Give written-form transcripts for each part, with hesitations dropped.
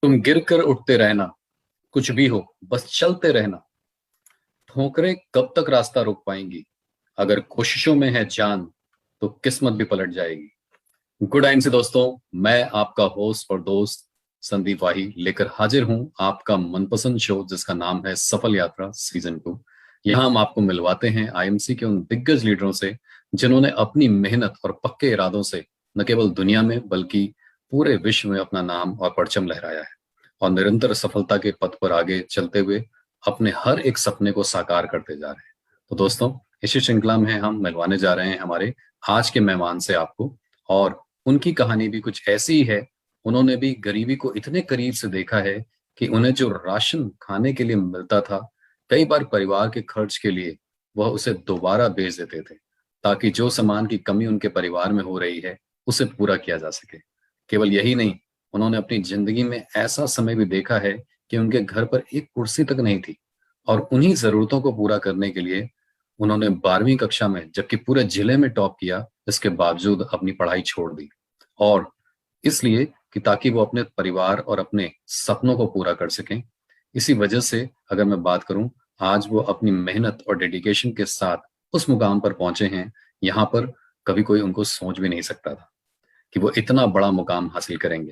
तुम गिर कर उठते रहना, कुछ भी हो बस चलते रहना। ठोकरें कब तक रास्ता रोक पाएंगी, अगर कोशिशों में है जान तो किस्मत भी पलट जाएगी। गुड आइन से दोस्तों, मैं आपका होस्ट और दोस्त संदीप वाही लेकर हाजिर हूं आपका मनपसंद शो जिसका नाम है सफल यात्रा सीजन 2। यहाँ हम आपको मिलवाते हैं आईएमसी के उन दिग्गज लीडरों से जिन्होंने अपनी मेहनत और पक्के इरादों से न केवल दुनिया में बल्कि पूरे विश्व में अपना नाम और परचम लहराया है और निरंतर सफलता के पथ पर आगे चलते हुए अपने हर एक सपने को साकार करते जा रहे हैं। तो दोस्तों, इसी श्रृंखला में हम मिलवाने जा रहे हैं हमारे आज के मेहमान से आपको, और उनकी कहानी भी कुछ ऐसी ही है। उन्होंने भी गरीबी को इतने करीब से देखा है कि उन्हें जो राशन खाने के लिए मिलता था, कई बार परिवार के खर्च के लिए वह उसे दोबारा बेच देते थे ताकि जो सामान की कमी उनके परिवार में हो रही है उसे पूरा किया जा सके। केवल यही नहीं, उन्होंने अपनी जिंदगी में ऐसा समय भी देखा है कि उनके घर पर एक कुर्सी तक नहीं थी और उन्हीं जरूरतों को पूरा करने के लिए उन्होंने 12वीं कक्षा में, जबकि पूरे जिले में टॉप किया, इसके बावजूद अपनी पढ़ाई छोड़ दी। और इसलिए कि ताकि वो अपने परिवार और अपने सपनों को पूरा कर सकें। इसी वजह से अगर मैं बात करूं, आज वो अपनी मेहनत और डेडिकेशन के साथ उस मुकाम पर पहुंचे हैं यहाँ पर कभी कोई उनको सोच भी नहीं सकता था कि वो इतना बड़ा मुकाम हासिल करेंगे।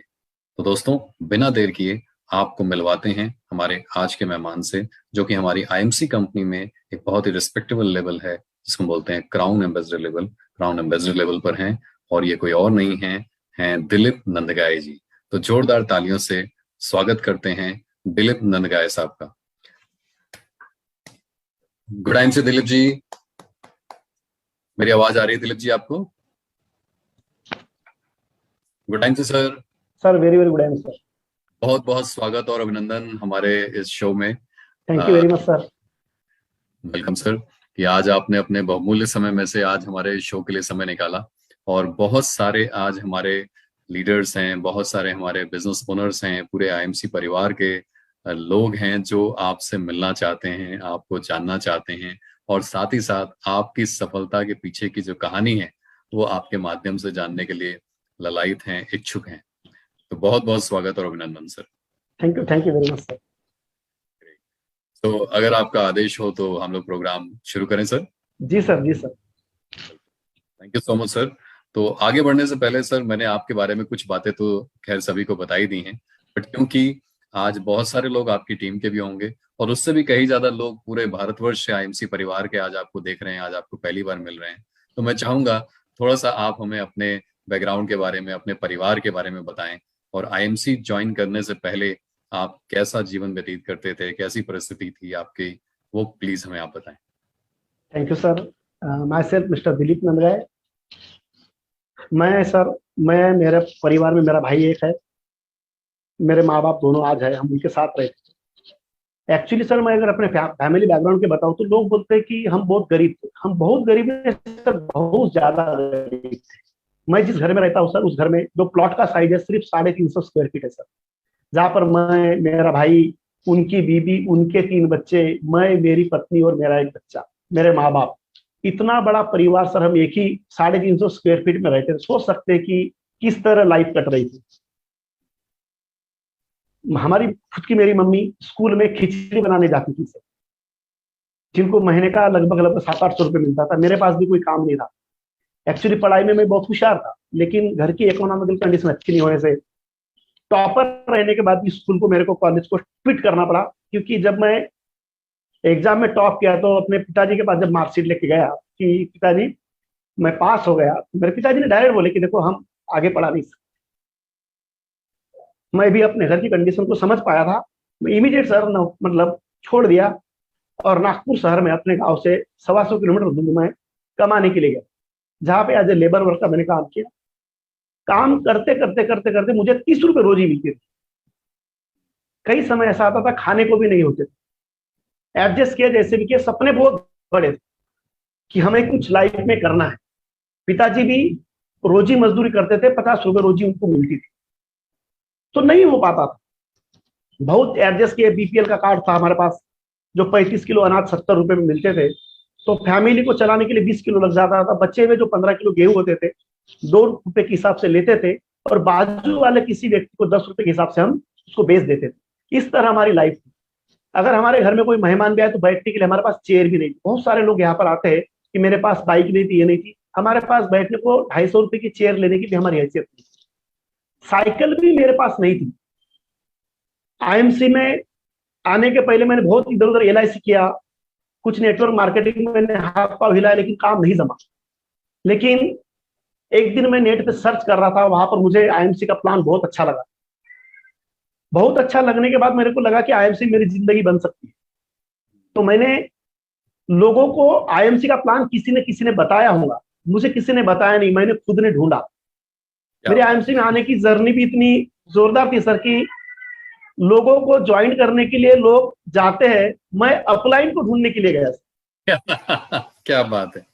तो दोस्तों, बिना देर किए आपको मिलवाते हैं हमारे आज के मेहमान से, जो कि हमारी आईएमसी कंपनी में एक बहुत ही रिस्पेक्टेबल लेवल है जिसको बोलते हैं crown ambassador level. Crown ambassador level पर हैं और ये कोई और नहीं हैं दिलीप नंदगाय जी। तो जोरदार तालियों से स्वागत करते हैं दिलीप नंदगाय साहब का। गुड टाइम से दिलीप जी, मेरी आवाज आ रही है दिलीप जी आपको? गुड टाइम से sir. Sir very very good time sir. बहुत बहुत स्वागत और अभिनंदन हमारे इस शो में। Thank you very much sir. Welcome sir कि आज आपने अपने बहुमूल्य समय में से आज हमारे शो के लिए समय निकाला। और बहुत सारे आज हमारे लीडर्स हैं, बहुत सारे हमारे बिजनेस ओनर्स हैं, पूरे आईएमसी परिवार के लोग हैं जो आपसे मिलना चाहते हैं, आपको जानना चाहते हैं और साथ ही साथ आपकी सफलता के पीछे की जो कहानी है वो आपके माध्यम से जानने के लिए ललायत हैं, इच्छुक हैं। तो बहुत बहुत स्वागत और अभिनंदन sir. Thank you very much sir. तो अगर आपका आदेश हो तो हम लोग प्रोग्राम शुरू करें सर। जी सर, जी sir. Thank you so much sir. तो आगे बढ़ने से पहले सर, मैंने आपके बारे में कुछ बातें तो खैर सभी को बताई दी हैं, बट क्योंकि आज बहुत सारे लोग आपकी टीम के भी होंगे और उससे भी कहीं ज्यादा लोग पूरे भारतवर्ष से आईएमसी परिवार के आज आपको देख रहे हैं, आज आपको पहली बार मिल रहे हैं, तो मैं चाहूंगा थोड़ा सा आप हमें अपने बैकग्राउंड के बारे में, अपने परिवार के बारे में बताएं और आईएमसी ज्वाइन करने से पहले आप कैसा जीवन व्यतीत करते थे, कैसी परिस्थिति थी आपकी, वो प्लीज हमें आप बताएं। Thank you sir. Myself mister Dilip Nandgaye. मैं मेरे परिवार में मेरा भाई एक है, मेरे माँ बाप दोनों आज है, हम उनके साथ रहते हैं। एक्चुअली सर, मैं अगर अपने फैमिली बैकग्राउंड के बताऊं तो लोग बोलते हैं कि हम बहुत गरीब थे। हम बहुत गरीब है सर, बहुत ज्यादा गरीब थे। मैं जिस घर में रहता हूँ सर, उस घर में जो प्लॉट का साइज है सिर्फ 350 स्क्वायर फीट है सर, जहाँ पर मैं, मेरा भाई, उनकी बीबी, उनके 3 बच्चे, मैं, मेरी पत्नी और मेरा एक बच्चा, मेरे माँ बाप, इतना बड़ा परिवार सर, हम एक ही 350 स्क्वायर फीट में रहते थे। सोच सकते हैं कि किस तरह लाइफ कट रही थी हमारी। खुद की मेरी मम्मी स्कूल में खिचड़ी बनाने जाती थी सर, जिनको महीने का लगभग 700-800 रुपये मिलता था। मेरे पास भी कोई काम नहीं था। एक्चुअली पढ़ाई में मैं बहुत होशियार था, लेकिन घर की इकोनॉमिकल कंडीशन अच्छी नहीं होने से टॉपर रहने के बाद भी स्कूल को, मेरे को, कॉलेज को क्विट करना पड़ा। क्योंकि जब मैं एग्जाम में टॉप किया तो अपने पिताजी के पास जब मार्कशीट लेके गया कि पिताजी मैं पास हो गया, मेरे पिताजी ने डायरेक्ट बोले कि देखो हम आगे पढ़ा नहीं सकते। मैं भी अपने घर की कंडीशन को समझ पाया था। मैं इमीडिएट सर मतलब छोड़ दिया और नागपुर शहर में अपने गांव से 125 किलोमीटर दूर में कमाने के लिए गया, जहाँ पे एज ए लेबर वर्क का मैंने काम किया। काम करते करते करते करते मुझे 30 रुपए रोज ही मिलती थी। कई समय ऐसा आता था खाने को भी नहीं होते थे। एडजस्ट किया जैसे भी किया, सपने बहुत बड़े थे कि हमें कुछ लाइफ में करना है। पिताजी भी रोजी मजदूरी करते थे, 50 रुपए रोजी उनको मिलती थी, तो नहीं हो पाता था। बहुत एडजस्ट किए। बीपीएल का कार्ड था हमारे पास, जो 35 किलो अनाज 70 रुपए में मिलते थे, तो फैमिली को चलाने के लिए 20 किलो लग जाता था। बच्चे में जो 15 किलो गेहूं होते थे, 2 रुपए के हिसाब से लेते थे और बाजू वाले किसी व्यक्ति को 10 रुपए के हिसाब से हम उसको बेच देते थे। इस तरह हमारी लाइफ थी। अगर हमारे घर में कोई मेहमान भी आए तो बैठने के लिए हमारे पास चेयर भी नहीं थी। बहुत सारे लोग यहाँ पर आते हैं कि मेरे पास बाइक नहीं थी, ये नहीं थी, हमारे पास बैठने को 250 रुपए की चेयर लेने की भी हमारी हैसियत थी। साइकिल भी मेरे पास नहीं थी। आईएमसी में आने के पहले मैंने बहुत इधर उधर एलआईसी किया, कुछ नेटवर्क मार्केटिंग में मैंने हाथ पांव हिलाया, लेकिन काम नहीं जमा। लेकिन एक दिन मैं नेट पे सर्च कर रहा था, वहां पर मुझे आईएमसी का प्लान बहुत अच्छा लगा। बहुत अच्छा लगने के बाद मेरे को लगा कि आईएमसी मेरी जिंदगी बन सकती है। तो मैंने लोगों को आईएमसी का प्लान किसी ने बताया होगा, मुझे किसी ने बताया नहीं, मैंने खुद ने ढूंढा। मेरे आईएमसी में आने की जर्नी भी इतनी जोरदार थी सर कि लोगों को ज्वाइन करने के लिए लोग जाते हैं, मैं अपलाइन को ढूंढने के लिए गया। क्या बात है।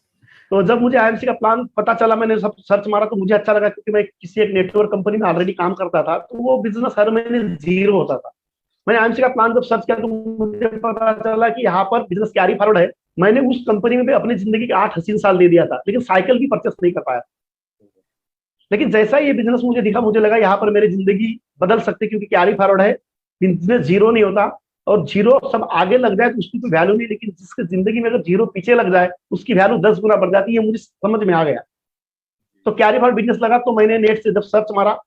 तो जब मुझे आईएमसी का प्लान पता चला, मैंने सब सर्च मारा, तो मुझे अच्छा लगा, क्योंकि मैं किसी एक नेटवर्क कंपनी में ऑलरेडी काम करता था, तो वो बिजनेस हर महीने जीरो होता था। मैंने आईएमसी का प्लान जब सर्च किया तो मुझे पता चला कि यहाँ पर बिजनेस कैरी फॉरवर्ड है। मैंने उस कंपनी में भी अपनी जिंदगी के 8 हसीन साल दे दिया था, लेकिन साइकिल भी परचेस नहीं कर पाया। लेकिन जैसा ये बिजनेस मुझे दिखा, मुझे लगा यहाँ पर मेरी जिंदगी बदल सकती है, क्योंकि कैरी फॉरवर्ड है, बिजनेस जीरो नहीं होता। और जीरो सब आगे लग जाए तो उसकी कोई वैल्यू नहीं, लेकिन जिसकी जिंदगी में अगर जीरो पीछे लग जाए उसकी वैल्यू 10 गुना बढ़ जाती है। मुझे समझ में आ गया। तो कैरी फॉरवर्ड बिजनेस लगा, तो मैंने नेट से जब सर्च मारा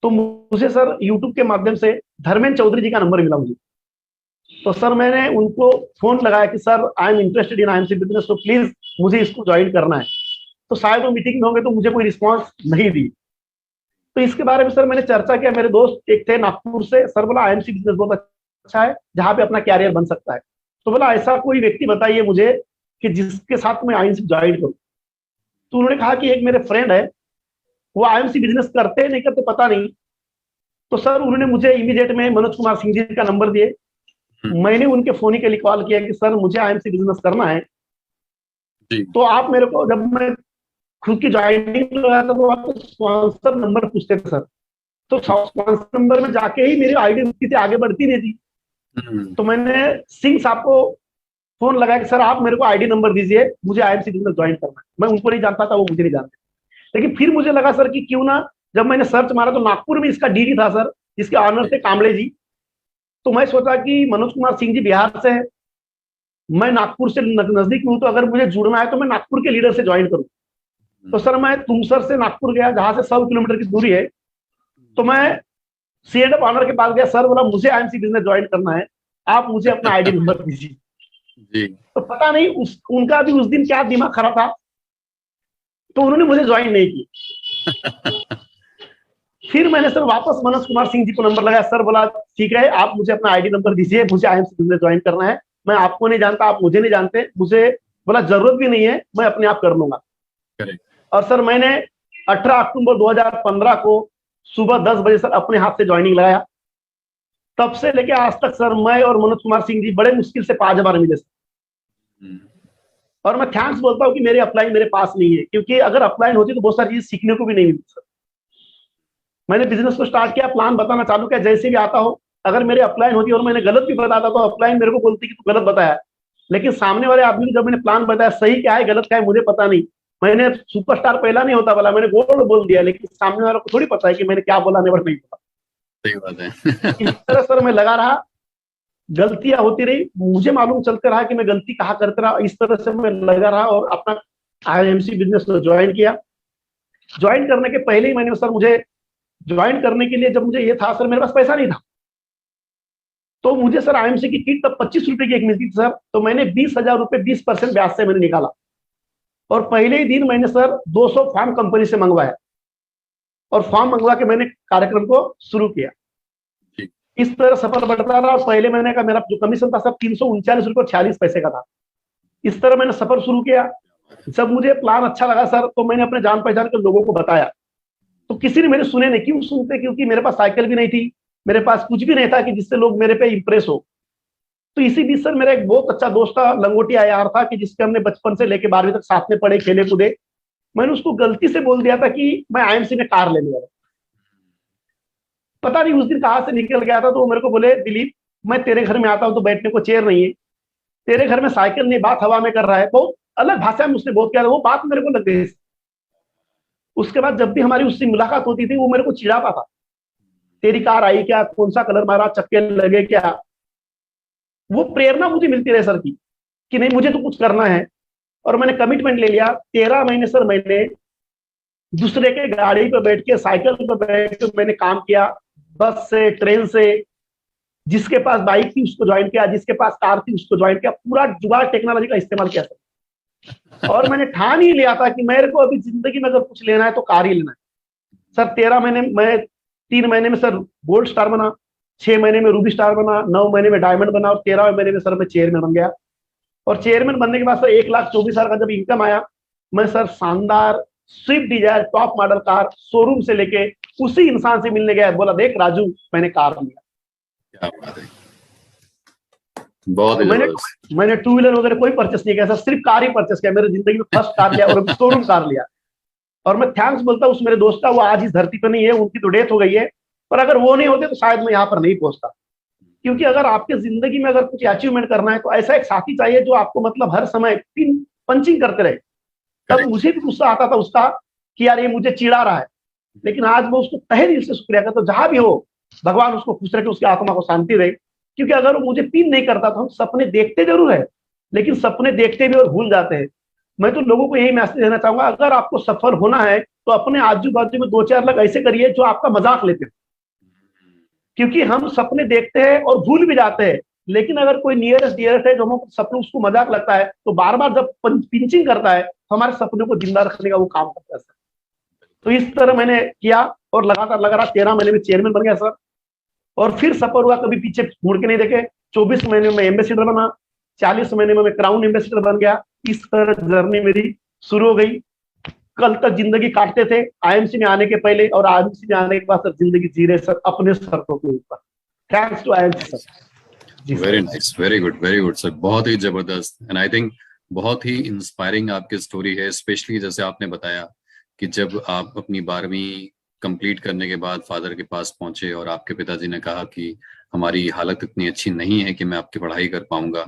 तो मुझे सर यूट्यूब के माध्यम से धर्मेंद्र चौधरी जी का नंबर मिला मुझे। तो सर मैंने उनको फोन लगाया कि sir I am interested in IMC business, तो प्लीज मुझे इसको ज्वाइन करना है। तो शायद वो मीटिंग में होंगे, तो मुझे कोई रिस्पॉन्स नहीं दी। तो इसके बारे में सर मैंने चर्चा किया, मेरे दोस्त एक थे नागपुर से, सर बोला आईएमसी बिजनेस बहुत अच्छा है, जहां पे अपना कैरियर बन सकता है। तो बोला ऐसा कोई व्यक्ति बताइए मुझे कि जिसके साथ मैं आईएमसी ज्वाइन करूं। तो उन्होंने कहा कि एक मेरे फ्रेंड है, वो आईएमसी बिजनेस करते हैं नहीं करते पता नहीं। तो सर उन्होंने मुझे इमीडिएट में मनोज कुमार सिंह जी का नंबर दिए। मैंने उनके फोन के लिए कॉल किया कि सर मुझे आईएमसी बिजनेस करना है, तो आप मेरे को, जब मैं खुद की ज्वाइनिंग लगाया था तो आपको स्पॉन्सर नंबर पूछते थे सर। तो स्पॉन्सर नंबर में जाके ही मेरी आईडी थी, आगे बढ़ती नहीं थी। तो मैंने सिंह साहब को फोन लगाया कि सर आप मेरे को आईडी नंबर दीजिए, मुझे आईएमसी बिजनेस ज्वाइन करना है। मैं उनको नहीं जानता था, वो मुझे नहीं जानते। लेकिन फिर मुझे लगा सर कि क्यों ना, जब मैंने सर्च मारा तो नागपुर में इसका डीडी था सर, जिसके ऑनर थे कांबळे जी। तो मैं सोचा कि मनोज कुमार सिंह जी बिहार से है, मैं नागपुर से नजदीक में हूं, तो अगर मुझे जुड़ना है तो मैं नागपुर के लीडर से ज्वाइन करूं। तो सर मैं तुमसर से नागपुर गया, जहां से 100 किलोमीटर की दूरी है। तो मैं सीएड ऑनर के पास गया, सर बोला मुझे आईएमसी बिजनेस ज्वाइन करना है, आप मुझे अपना आईडी नंबर दीजिए। तो पता नहीं उनका भी उस दिन क्या दिमाग खराब था, तो उन्होंने मुझे ज्वाइन नहीं किया। फिर मैंने सर वापस मनोज कुमार सिंह जी को नंबर लगाया, सर बोला ठीक है आप मुझे अपना आईडी नंबर दीजिए, मुझे आईएमसी बिजनेस ज्वाइन करना है, मैं आपको नहीं जानता, आप मुझे नहीं जानते, मुझे बोला जरूरत भी नहीं है, मैं अपने आप कर लूंगा। और सर मैंने 18 अक्टूबर 2015 को सुबह 10 बजे सर अपने हाथ से ज्वाइनिंग लगाया। तब से लेके आज तक सर मैं और मनोज कुमार सिंह जी बड़े मुश्किल से 5 बार मिले सर। और मैं थैंक्स बोलता हूँ कि मेरे अपलाइन मेरे पास नहीं है, क्योंकि अगर अपलाइन होती तो बहुत सारी चीज सीखने को भी नहीं मिलती सर। मैंने बिजनेस को स्टार्ट किया, प्लान बताना चालू किया, जैसे भी आता हो, अगर मेरे अपलाइन होती और मैंने गलत भी बताता तो अपलाइन मेरे को बोलती कि तू गलत बताया। लेकिन सामने वाले आदमी को जब मैंने प्लान बताया, सही क्या है गलत क्या है मुझे पता नहीं, मैंने सुपरस्टार पहला नहीं होता बोला, मैंने गोल्ड बोल दिया, लेकिन सामने वाले को थोड़ी पता है कि मैंने क्या बोला, नेवर नहीं बोला। सही बात है। इस तरह सर मैं लगा रहा, गलतियां होती रही, मुझे मालूम चलते रहा कि मैं गलती कहाँ करते रहा, इस तरह से मैं लगा रहा और अपना आईएमसी बिजनेस को ज्वाइन किया। ज्वाइन करने के पहले ही मैंने, सर मुझे ज्वाइन करने के लिए जब मुझे ये था सर, मेरे पास पैसा नहीं था, तो मुझे सर आईएमसी की किट तब 25 रुपए की एक मिलती थी सर, तो मैंने 20,000 रुपए 20% ब्याज से मैंने निकाला। और पहले ही दिन मैंने सर 200 फॉर्म कंपनी से मंगवाया और फॉर्म मंगवा के मैंने कार्यक्रम को शुरू किया। इस तरह सफर बढ़ता रहा। और पहले महीने का मेरा जो कमीशन था सब 339 रुपए और 46 पैसे का था। इस तरह मैंने सफर शुरू किया। जब मुझे प्लान अच्छा लगा सर, तो मैंने अपने जान पहचान के लोगों को बताया, तो किसी ने मेरे सुने नहीं। क्यों सुनते? क्योंकि मेरे पास साइकिल भी नहीं थी, मेरे पास कुछ भी नहीं था कि जिससे लोग मेरे पे इंप्रेस हो। तो इसी बीच सर मेरा एक बहुत अच्छा दोस्त था, लंगोटिया यार था, कि जिसके हमने बचपन से लेके 12वीं तक साथ में पढ़े, खेले कूदे। मैंने उसको गलती से बोल दिया था कि मैं आईएमसी में कार लेने वाला। पता नहीं उस दिन कहां से निकल गया था, तो वो मेरे को बोले दिलीप मैं तेरे घर में आता हूं तो बैठने को चेयर नहीं है, तेरे घर में साइकिल नहीं, बात हवा में कर रहा है। बहुत अलग भाषा में उसने बहुत किया था, वो बात मेरे को लग गई। उसके बाद जब भी हमारी उससे मुलाकात होती थी वो मेरे को चिढ़ाता था, तेरी कार आई क्या, कौन सा कलर मारा, चक्के लगे क्या, वो प्रेरणा मुझे मिलती रहे सर की कि नहीं मुझे तो कुछ करना है। और मैंने कमिटमेंट ले लिया। 13 महीने सर मैंने दूसरे के गाड़ी पे बैठ के, साइकिल पे बैठ के मैंने काम किया, बस से, ट्रेन से। जिसके पास बाइक थी उसको ज्वाइन किया, जिसके पास कार थी उसको ज्वाइन किया, पूरा जुगाड़ टेक्नोलॉजी का इस्तेमाल किया सर। और मैंने ठान ही लिया था कि मेरे को अभी जिंदगी में अगर कुछ लेना है तो कार ही लेना है सर। 13 महीने मैं, 3 महीने में सर गोल्ड स्टार बना, 6 महीने में रूबी स्टार बना, 9 महीने में डायमंड बना, और 13वें महीने में सर मैं चेयरमैन बन गया। और चेयरमैन बनने के बाद सर 1,24,000 का जब इनकम आया, मैं सर शानदार Swift Dzire top model car showroom से लेके उसी इंसान से मिलने गया, बोला देख राजू मैंने कार लिया। क्या बात है, बहुत ही मैंने जबरदस्त। मैंने टू व्हीलर वगैरह कोई परचेस नहीं किया सर, सिर्फ कार ही परचेस किया। मेरे जिंदगी में फर्स्ट कार लिया, और अभी शोरूम कार लिया। और मैं थैंक्स बोलता हूँ उस मेरे दोस्त का, वो आज इस धरती पर नहीं है, उनकी तो डेथ हो गई है। पर अगर वो नहीं होते तो शायद मैं यहाँ पर नहीं पहुंचता। क्योंकि अगर आपके जिंदगी में अगर कुछ अचीवमेंट करना है तो ऐसा एक साथी चाहिए जो आपको मतलब हर समय पिन पंचिंग करते रहे। तब करेक्ट। मुझे भी गुस्सा आता था उसका कि यार ये मुझे चिढ़ा रहा है, लेकिन आज मैं उसको तहे दिल से शुक्रिया करता हूँ। जहां भी हो भगवान उसको खुश रखे, उसकी आत्मा को शांति रहे। क्योंकि अगर वो मुझे पिन नहीं करता तो हम सपने देखते जरूर है, लेकिन सपने देखते भी और भूल जाते हैं। मैं तो लोगों को यही मैसेज देना चाहूंगा, अगर आपको सफल होना है तो अपने आजू बाजू में 2-4 लोग ऐसे करिए जो आपका मजाक लेते हैं। क्योंकि हम सपने देखते हैं और भूल भी जाते हैं, लेकिन अगर कोई नियरेस्ट डियरेस्ट है जो हम सपने उसको मजाक लगता है, तो बार बार जब पिंचिंग करता है तो हमारे सपने को जिंदा रखने का वो काम करता है सर। तो इस तरह मैंने किया और लगातार लगातार 13 महीने में चेयरमैन बन गया सर। और फिर सफर हुआ, कभी पीछे मुड़ के नहीं देखे। 24 महीने में एम्बेसडर बना, 40 महीने में मैं क्राउन एम्बेसडर बन गया। इस तरह जर्नी मेरी शुरू हो गई। कल तक जिंदगी काटते थे आईएमसी में आने के पहले, और आईएमसी में आने के बाद सर जिंदगी जी रहे सर अपने शर्तों के ऊपर, थैंक्स टू आईएमसी सर। जी very sir. Nice, very good sir, बहुत ही जबरदस्त। एंड आई थिंक बहुत ही इंस्पायरिंग आपकी स्टोरी है, स्पेशली जैसे आपने बताया कि जब आप अपनी 12वीं कंप्लीट करने के बाद फादर के पास पहुंचे और आपके पिताजी ने कहा कि हमारी हालत इतनी अच्छी नहीं है कि मैं आपकी पढ़ाई कर पाऊंगा,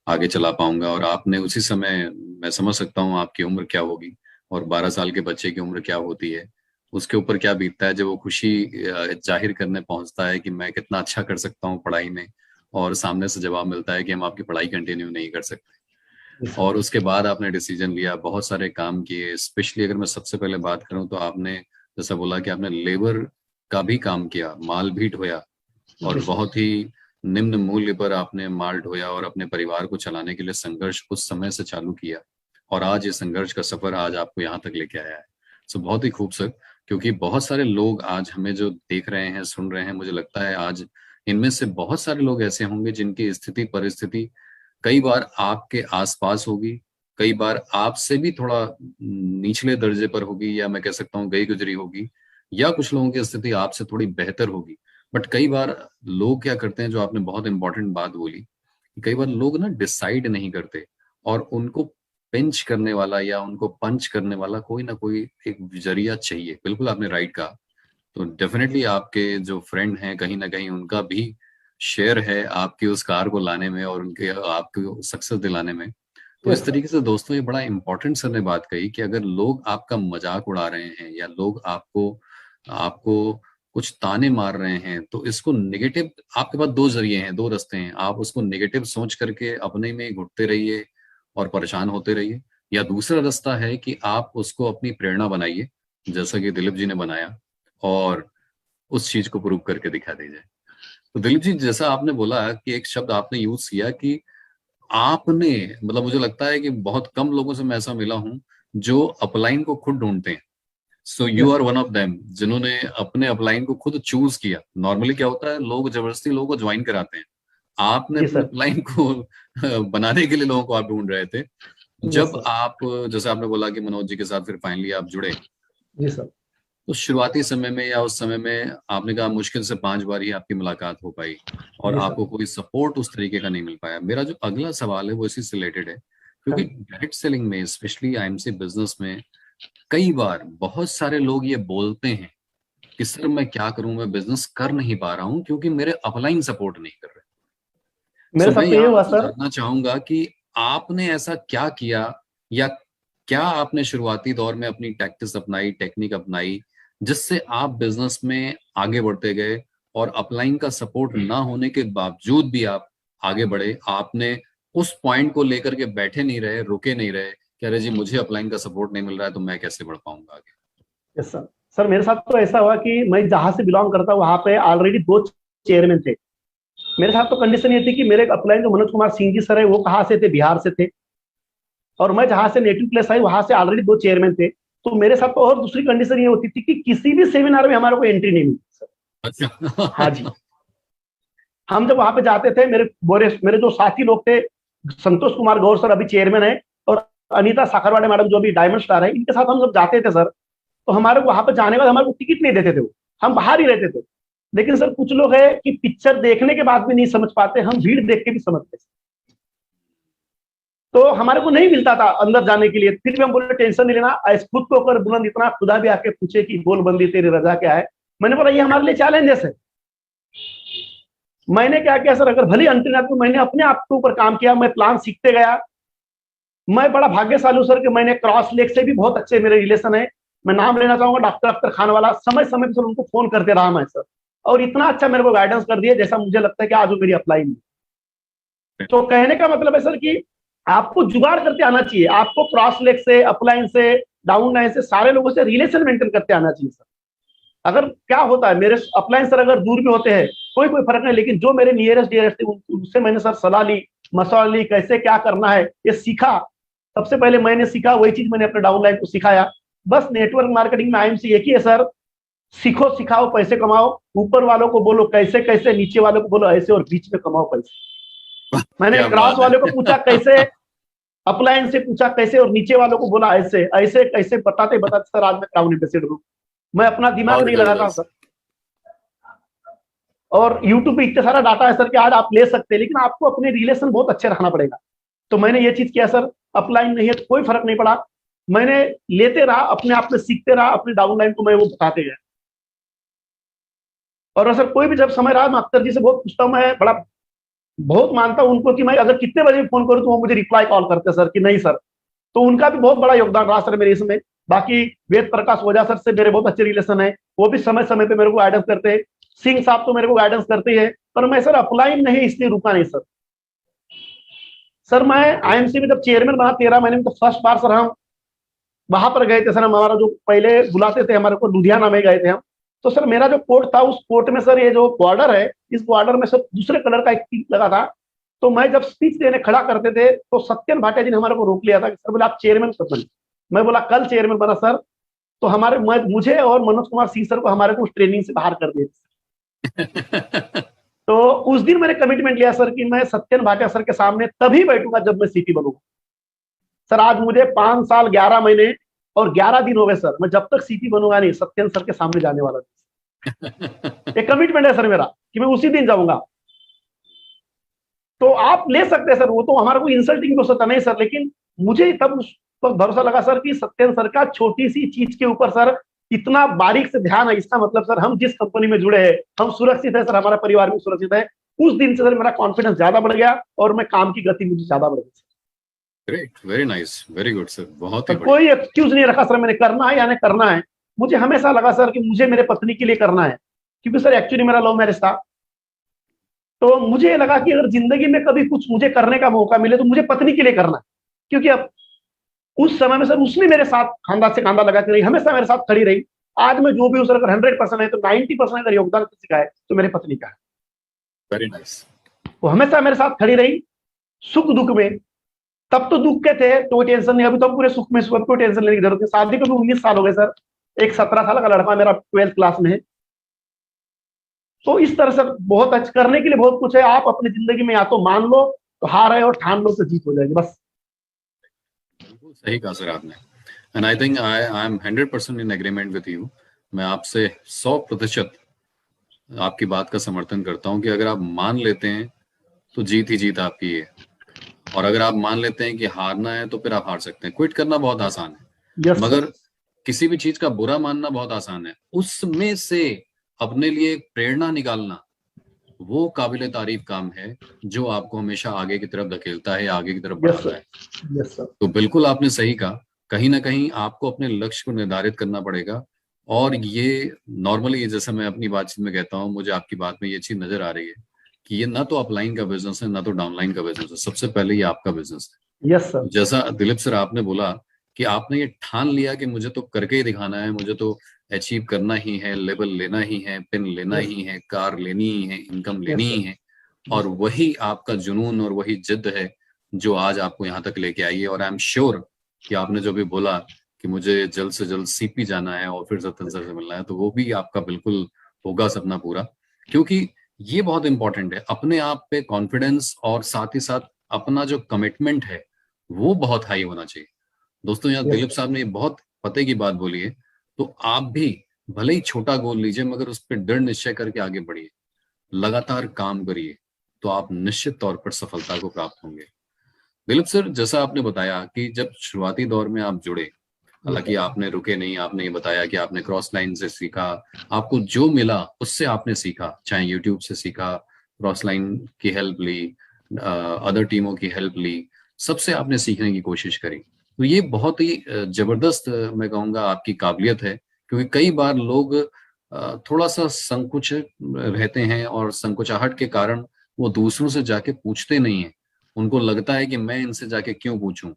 आगे चला पाऊंगा, और आपने उसी समय, मैं समझ सकता हूँ आपकी उम्र क्या होगी और 12 साल के बच्चे की उम्र क्या होती है, उसके ऊपर क्या बीतता है जब वो खुशी जाहिर करने पहुंचता है कि मैं कितना अच्छा कर सकता हूँ पढ़ाई में, और सामने से जवाब मिलता है कि हम आपकी पढ़ाई कंटिन्यू नहीं कर सकते। जी सर। और उसके बाद आपने डिसीजन लिया, बहुत सारे काम किए। स्पेशली अगर मैं सबसे पहले बात करूं तो आपने जैसा बोला कि आपने लेबर का भी काम किया, माल भी ढोया, और जी सर। बहुत ही निम्न मूल्य पर आपने माल ढोया और अपने परिवार को चलाने के लिए संघर्ष उस समय से चालू किया, और आज ये संघर्ष का सफर आज आपको यहाँ तक लेके आया है। सो बहुत ही खूबसूरत। क्योंकि बहुत सारे लोग आज हमें जो देख रहे हैं, सुन रहे हैं, मुझे लगता है आज इनमें से बहुत सारे लोग ऐसे होंगे जिनकी स्थिति परिस्थिति कई बार आपके आसपास होगी, कई बार आपसे भी थोड़ा निचले दर्जे पर होगी, या मैं कह सकता हूँ गई गुजरी होगी, या कुछ लोगों की स्थिति आपसे थोड़ी बेहतर होगी। बट कई बार लोग क्या करते हैं, जो आपने बहुत इंपॉर्टेंट बात बोली, कई बार लोग ना डिसाइड नहीं करते, और उनको पिंच करने वाला या उनको पंच करने वाला कोई ना कोई एक जरिया चाहिए। बिल्कुल आपने राइट कहा। तो डेफिनेटली आपके जो फ्रेंड हैं कहीं ना कहीं उनका भी शेयर है आपकी उस कार को लाने में और उनके आपको सक्सेस दिलाने में। तो यस इस सर। तरीके से दोस्तों ये बड़ा इंपॉर्टेंट सर ने बात कही कि अगर लोग आपका मजाक उड़ा रहे हैं या लोग आपको आपको कुछ ताने मार रहे हैं, तो इसको नेगेटिव, आपके पास दो जरिए हैं, दो रास्ते हैं। आप उसको नेगेटिव सोच करके अपने में ही घुटते रहिए और परेशान होते रहिए, या दूसरा रास्ता है कि आप उसको अपनी प्रेरणा बनाइए, जैसा कि दिलीप जी ने बनाया, और उस चीज को प्रूव करके दिखा दीजिए। तो दिलीप जी, जैसा आपने बोला कि एक शब्द आपने यूज किया कि आपने, मतलब मुझे लगता है कि बहुत कम लोगों से मैं ऐसा मिला हूं जो अपलाइन को खुद ढूंढते हैं। So you yes are sir. One of them जिन्होंने अपने अपलाइन को खुद चूज किया। नॉर्मली क्या होता है, लोग जबरदस्ती लोगों को ज्वाइन कराते हैं, आपने जी अपने सर। अपलाइन को बनाने के लिए लोगों को आप ढूंढ रहे थे। यस जब सर। आप, जैसे आपने बोला कि मनोज जी के साथ फिर फाइनली आप जुड़े, जी सर। तो शुरुआती समय में या उस समय में आपने कहा मुश्किल से 5 बार ही आपकी मुलाकात हो पाई और जी सर। आपको कोई सपोर्ट उस तरीके का नहीं मिल पाया। मेरा जो अगला सवाल है वो इसी से रिलेटेड है, हाँ। क्योंकि डायरेक्ट सेलिंग में, स्पेशली आईएमसी बिजनेस में, कई बार बहुत सारे लोग ये बोलते हैं कि सर मैं क्या करूं, मैं बिजनेस कर नहीं पा रहा हूं क्योंकि मेरे अपलाइन सपोर्ट नहीं कर रहे। सो मेरे मैं साथ तो ये यहाँ हुआ आपसे सर। जानना चाहूंगा कि आपने ऐसा क्या किया, या क्या आपने शुरुआती दौर में अपनी टैक्टिस अपनाई, टेक्निक अपनाई, जिससे आप बिजनेस में आगे बढ़ते गए और अपलाइन का सपोर्ट ना होने के बावजूद भी आप आगे बढ़े, आपने उस पॉइंट को लेकर के बैठे नहीं रहे, रुके नहीं रहे कि अरे जी मुझे अपलाइन का सपोर्ट नहीं मिल रहा है तो मैं कैसे बढ़ पाऊंगा आगे। Yes sir. सर मेरे साथ तो ऐसा हुआ कि मैं जहां से बिलोंग करता हूँ वहां पे ऑलरेडी 2 चेयरमैन थे। मेरे साथ तो कंडीशन ये थी कि मेरे अपलाइन जो मनोज कुमार सिंह जी सर है वो कहाँ से थे, बिहार से थे, और मैं जहां से नेटिव प्लेस आई वहां से ऑलरेडी 2 चेयरमैन थे। तो मेरे साथ तो और दूसरी कंडीशन ये होती थी कि किसी भी सेमिनार में हमारे को एंट्री नहीं मिलती सर। हाँ जी। अच्छा। हम जब वहां पे जाते थे, मेरे जो साथी लोग थे, संतोष कुमार गौर सर अभी चेयरमैन है, और अनीता साखरवाड़े मैडम जो अभी डायमंड स्टार है, इनके साथ हम जब जाते थे सर, तो हमारे को वहां पे जाने के बाद हमारे को टिकट नहीं देते थे वो, हम बाहर ही रहते थे। लेकिन सर कुछ लोग है कि पिक्चर देखने के बाद भी नहीं समझ पाते, हम भीड़ देख के भी समझते। तो हमारे को नहीं मिलता था अंदर जाने के लिए, फिर भी हम बोले टेंशन नहीं लेना, खुद को कर बुलंद इतना, खुदा भी आके पूछे कि बोल बंदी तेरी रजा क्या है। मैंने बोला ये हमारे लिए चैलेंजेस है। मैंने क्या किया सर, अगर भले अंतर्नाथ में मैंने अपने आप के ऊपर काम किया, मैं प्लान सीखते गया। मैं बड़ा भाग्यशाली हूं सर कि मैंने क्रॉस लेक से भी बहुत अच्छे मेरे रिलेशन है। मैं नाम लेना चाहूंगा, डॉक्टर अख्तर खान वाला, समय समय पर सर उनको फोन करते रहा मैं सर, और इतना अच्छा मेरे को गाइडेंस कर दिया जैसा मुझे लगता है कि आज वो मेरी अप्लाई में। तो कहने का मतलब है सर कि आपको जुगाड़ करते आना चाहिए, आपको क्रॉस लेग से, अपलाइन से, डाउन लाइन से, सारे लोगों से रिलेशन मेंटेन करते आना चाहिए सर। अगर क्या होता है, मेरे अपलाइन सर अगर दूर भी होते हैं कोई फर्क नहीं, लेकिन जो मेरे नियरेस्ट डियरेस्ट थे उनसे मैंने सर सलाह ली, मशवरा ली, कैसे क्या करना है ये सीखा। सबसे पहले मैंने सीखा वही चीज मैंने अपने डाउन लाइन को सिखाया। बस नेटवर्क मार्केटिंग में आईएमसी एक ही है सर, सीखो सिखाओ पैसे कमाओ, ऊपर वालों को बोलो कैसे कैसे, नीचे वालों को बोलो ऐसे, और बीच में कमाओ पैसे। मैंने क्या क्रॉस बात है। वाले को पूछा कैसे, अपलाइन से पूछा कैसे, और नीचे वालों को बोला ऐसे ऐसे कैसे, बताते बताते सर आज मैं क्राउन एम्बेसडर हूं। मैं अपना दिमाग बहुत नहीं लगाता जबरदस्त। सर। और यूट्यूब पे इतना सारा डाटा है सर कि आज आप ले सकते हैं, लेकिन आपको अपने रिलेशन बहुत अच्छे रखना पड़ेगा। तो मैंने ये चीज किया सर, अपलाइन नहीं है तो कोई फर्क नहीं पड़ा, मैंने लेते रहा, अपने आप में सीखते रहा, अपने डाउनलाइन को मैं वो बताते गया। और सर कोई भी जब समय रहा, मैं अख्तर जी से बहुत पूछता हूँ, मैं बड़ा बहुत मानता हूं उनको कि मैं अगर कितने बजे फोन करूं तो वो मुझे रिप्लाई कॉल करते सर कि नहीं सर। तो उनका भी बहुत बड़ा योगदान रहा सर मेरे इसमें। बाकी वेद प्रकाश ओझा सर से मेरे बहुत अच्छे रिलेशन है, वो भी समय समय पे मेरे को गाइडेंस करते हैं। सिंह साहब तो मेरे को गाइडेंस करते हैं, पर मैं सर अपलाइन नहीं इसलिए रुका नहीं सर। सर मैं आईएमसी में जब चेयरमैन बना 13 महीने में, तो फर्स्ट बार सर हम वहां पर गए थे सर, हमारा जो पहले बुलाते थे हमारे को लुधियाना में गए थे हम। तो सर मेरा जो कोर्ट था उस कोर्ट में सर ये जो बॉर्डर है, इस बॉर्डर में सर दूसरे कलर का एक टिक लगा था। तो मैं जब स्पीच देने खड़ा करते थे तो सत्यन भाटिया जी ने हमारे को रोक लिया था कि सर बोले आप चेयरमैन कब बने। मैं बोला कल चेयरमैन बना सर। तो मुझे और मनोज कुमार सिंह सर को हमारे को ट्रेनिंग से बाहर कर दिया। तो उस दिन मैंने कमिटमेंट लिया सर कि मैं सत्यन भाटिया सर के सामने तभी बैठूंगा जब मैं सीपी बनूंगा। सर आज मुझे 5 साल 11 महीने और 11 दिन हो गए सर, मैं जब तक सीपी बनूंगा नहीं सत्यन सर के सामने जाने वाला नहीं। एक कमिटमेंट है सर मेरा कि मैं उसी दिन जाऊंगा। तो आप ले सकते हैं सर, वो तो हमारा कोई इंसल्टिंग हो सकता नहीं सर, लेकिन मुझे तब उस वक्त भरोसा लगा सर कि सत्यन सर का छोटी सी चीज के ऊपर सर इतना बारीक से ध्यान है, इसका मतलब सर हम जिस कंपनी में जुड़े हैं हम सुरक्षित है सर, हमारा परिवार भी सुरक्षित है। उस दिन से सर मेरा कॉन्फिडेंस ज्यादा बढ़ गया और मैं काम की गति मुझे ज्यादा बढ़ गई। Great, very nice, very good sir, बहुत ही सर बढ़िया। कोई एक्सक्यूज नहीं रखा सर, मैंने करना है या नहीं करना है। मुझे हमेशा लगा सर कि मुझे मेरे पत्नी के लिए करना है, क्योंकि सर एक्चुअली मेरा लव मैरिज था। तो मुझे लगा कि अगर जिंदगी में कभी कुछ मुझे करने का मौका मिले तो मुझे पत्नी के लिए करना है, क्योंकि अब उस समय में सर उसने मेरे साथ खांदा से खांदा लगा के रही, हमेशा मेरे साथ खड़ी रही। आज मैं जो भी हूँ सर, अगर 100% है तो 90% अगर योगदान किसी का है तो मेरे पत्नी का है। Very nice. वो हमेशा मेरे साथ खड़ी रही, सुख दुख में। तब तो दुख के थे तो टेंशन नहीं, अभी तो पूरे सुख में, कोई टेंशन लेने की जरूरत नहीं। शादी को भी 19 साल हो गए सर, एक 17 साल का लड़का मेरा 12th क्लास में है। तो इस तरह से बहुत अच्छा करने के लिए बहुत कुछ है। आप अपनी जिंदगी में या तो मान लो तो हार है, और ठान लो तो जीत हो जाएगी, बस। बिल्कुल सही कहा सर आपने, and I think I am 100% in agreement with you. मैं आपसे 100% आपकी बात का समर्थन करता हूं कि अगर आप मान लेते हैं तो जीत ही जीत आपकी है, और अगर आप मान लेते हैं कि हारना है तो फिर आप हार सकते हैं। क्विट करना बहुत आसान है, यस सर। मगर किसी भी चीज का बुरा मानना बहुत आसान है। उसमें से अपने लिए एक प्रेरणा निकालना, वो काबिले तारीफ काम है, जो आपको हमेशा आगे की तरफ धकेलता है, आगे की तरफ यस बढ़ाता सर। है। Yes sir. तो बिल्कुल आपने सही कहा, कहीं ना कहीं आपको अपने लक्ष्य को निर्धारित करना पड़ेगा, और ये नॉर्मली, जैसे मैं अपनी बातचीत में कहता हूँ, मुझे आपकी बात में ये चीज नजर आ रही है कि ये ना तो अपलाइन का बिजनेस है, ना तो डाउनलाइन का बिजनेस है, सबसे पहले ये आपका बिजनेस है। Yes sir. जैसा दिलीप सर आपने बोला कि आपने ये ठान लिया कि मुझे तो करके ही दिखाना है, मुझे तो अचीव करना ही है, लेवल लेना ही है, पिन लेना यस ही है, कार लेनी ही है, इनकम लेनी यस ही सर। है। और वही आपका जुनून और वही जिद है जो आज आपको यहाँ तक लेके आई है। और आई एम श्योर कि आपने जो भी बोला कि मुझे जल्द से जल्द सीपी जाना है और फिर सत्यन सर से मिलना है, तो वो भी आपका बिल्कुल होगा सपना पूरा। क्योंकि ये बहुत इंपॉर्टेंट है, अपने आप पे कॉन्फिडेंस और साथ ही साथ अपना जो कमिटमेंट है वो बहुत हाई होना चाहिए। दोस्तों, यहाँ यस दिलीप सर। साहब ने ये बहुत पते की बात बोली है। तो आप भी भले ही छोटा गोल लीजिए, मगर उस पर दृढ़ निश्चय करके आगे बढ़िए, लगातार काम करिए, तो आप निश्चित तौर पर सफलता को प्राप्त होंगे। दिलीप सर, जैसा आपने बताया कि जब शुरुआती दौर में आप जुड़े, यस हालांकि सर। आपने रुके नहीं, आपने ये बताया कि आपने क्रॉस लाइन से सीखा, आपको जो मिला उससे आपने सीखा, चाहे यूट्यूब से सीखा, क्रॉस लाइन की हेल्प ली, अदर टीमों की हेल्प ली, सबसे आपने सीखने की कोशिश करी। तो ये बहुत ही जबरदस्त, मैं कहूँगा, आपकी काबिलियत है। क्योंकि कई बार लोग थोड़ा सा संकुच रहते हैं और संकुचाहट के कारण वो दूसरों से जाके पूछते नहीं है। उनको लगता है कि मैं इनसे जाके क्यों पूछूं।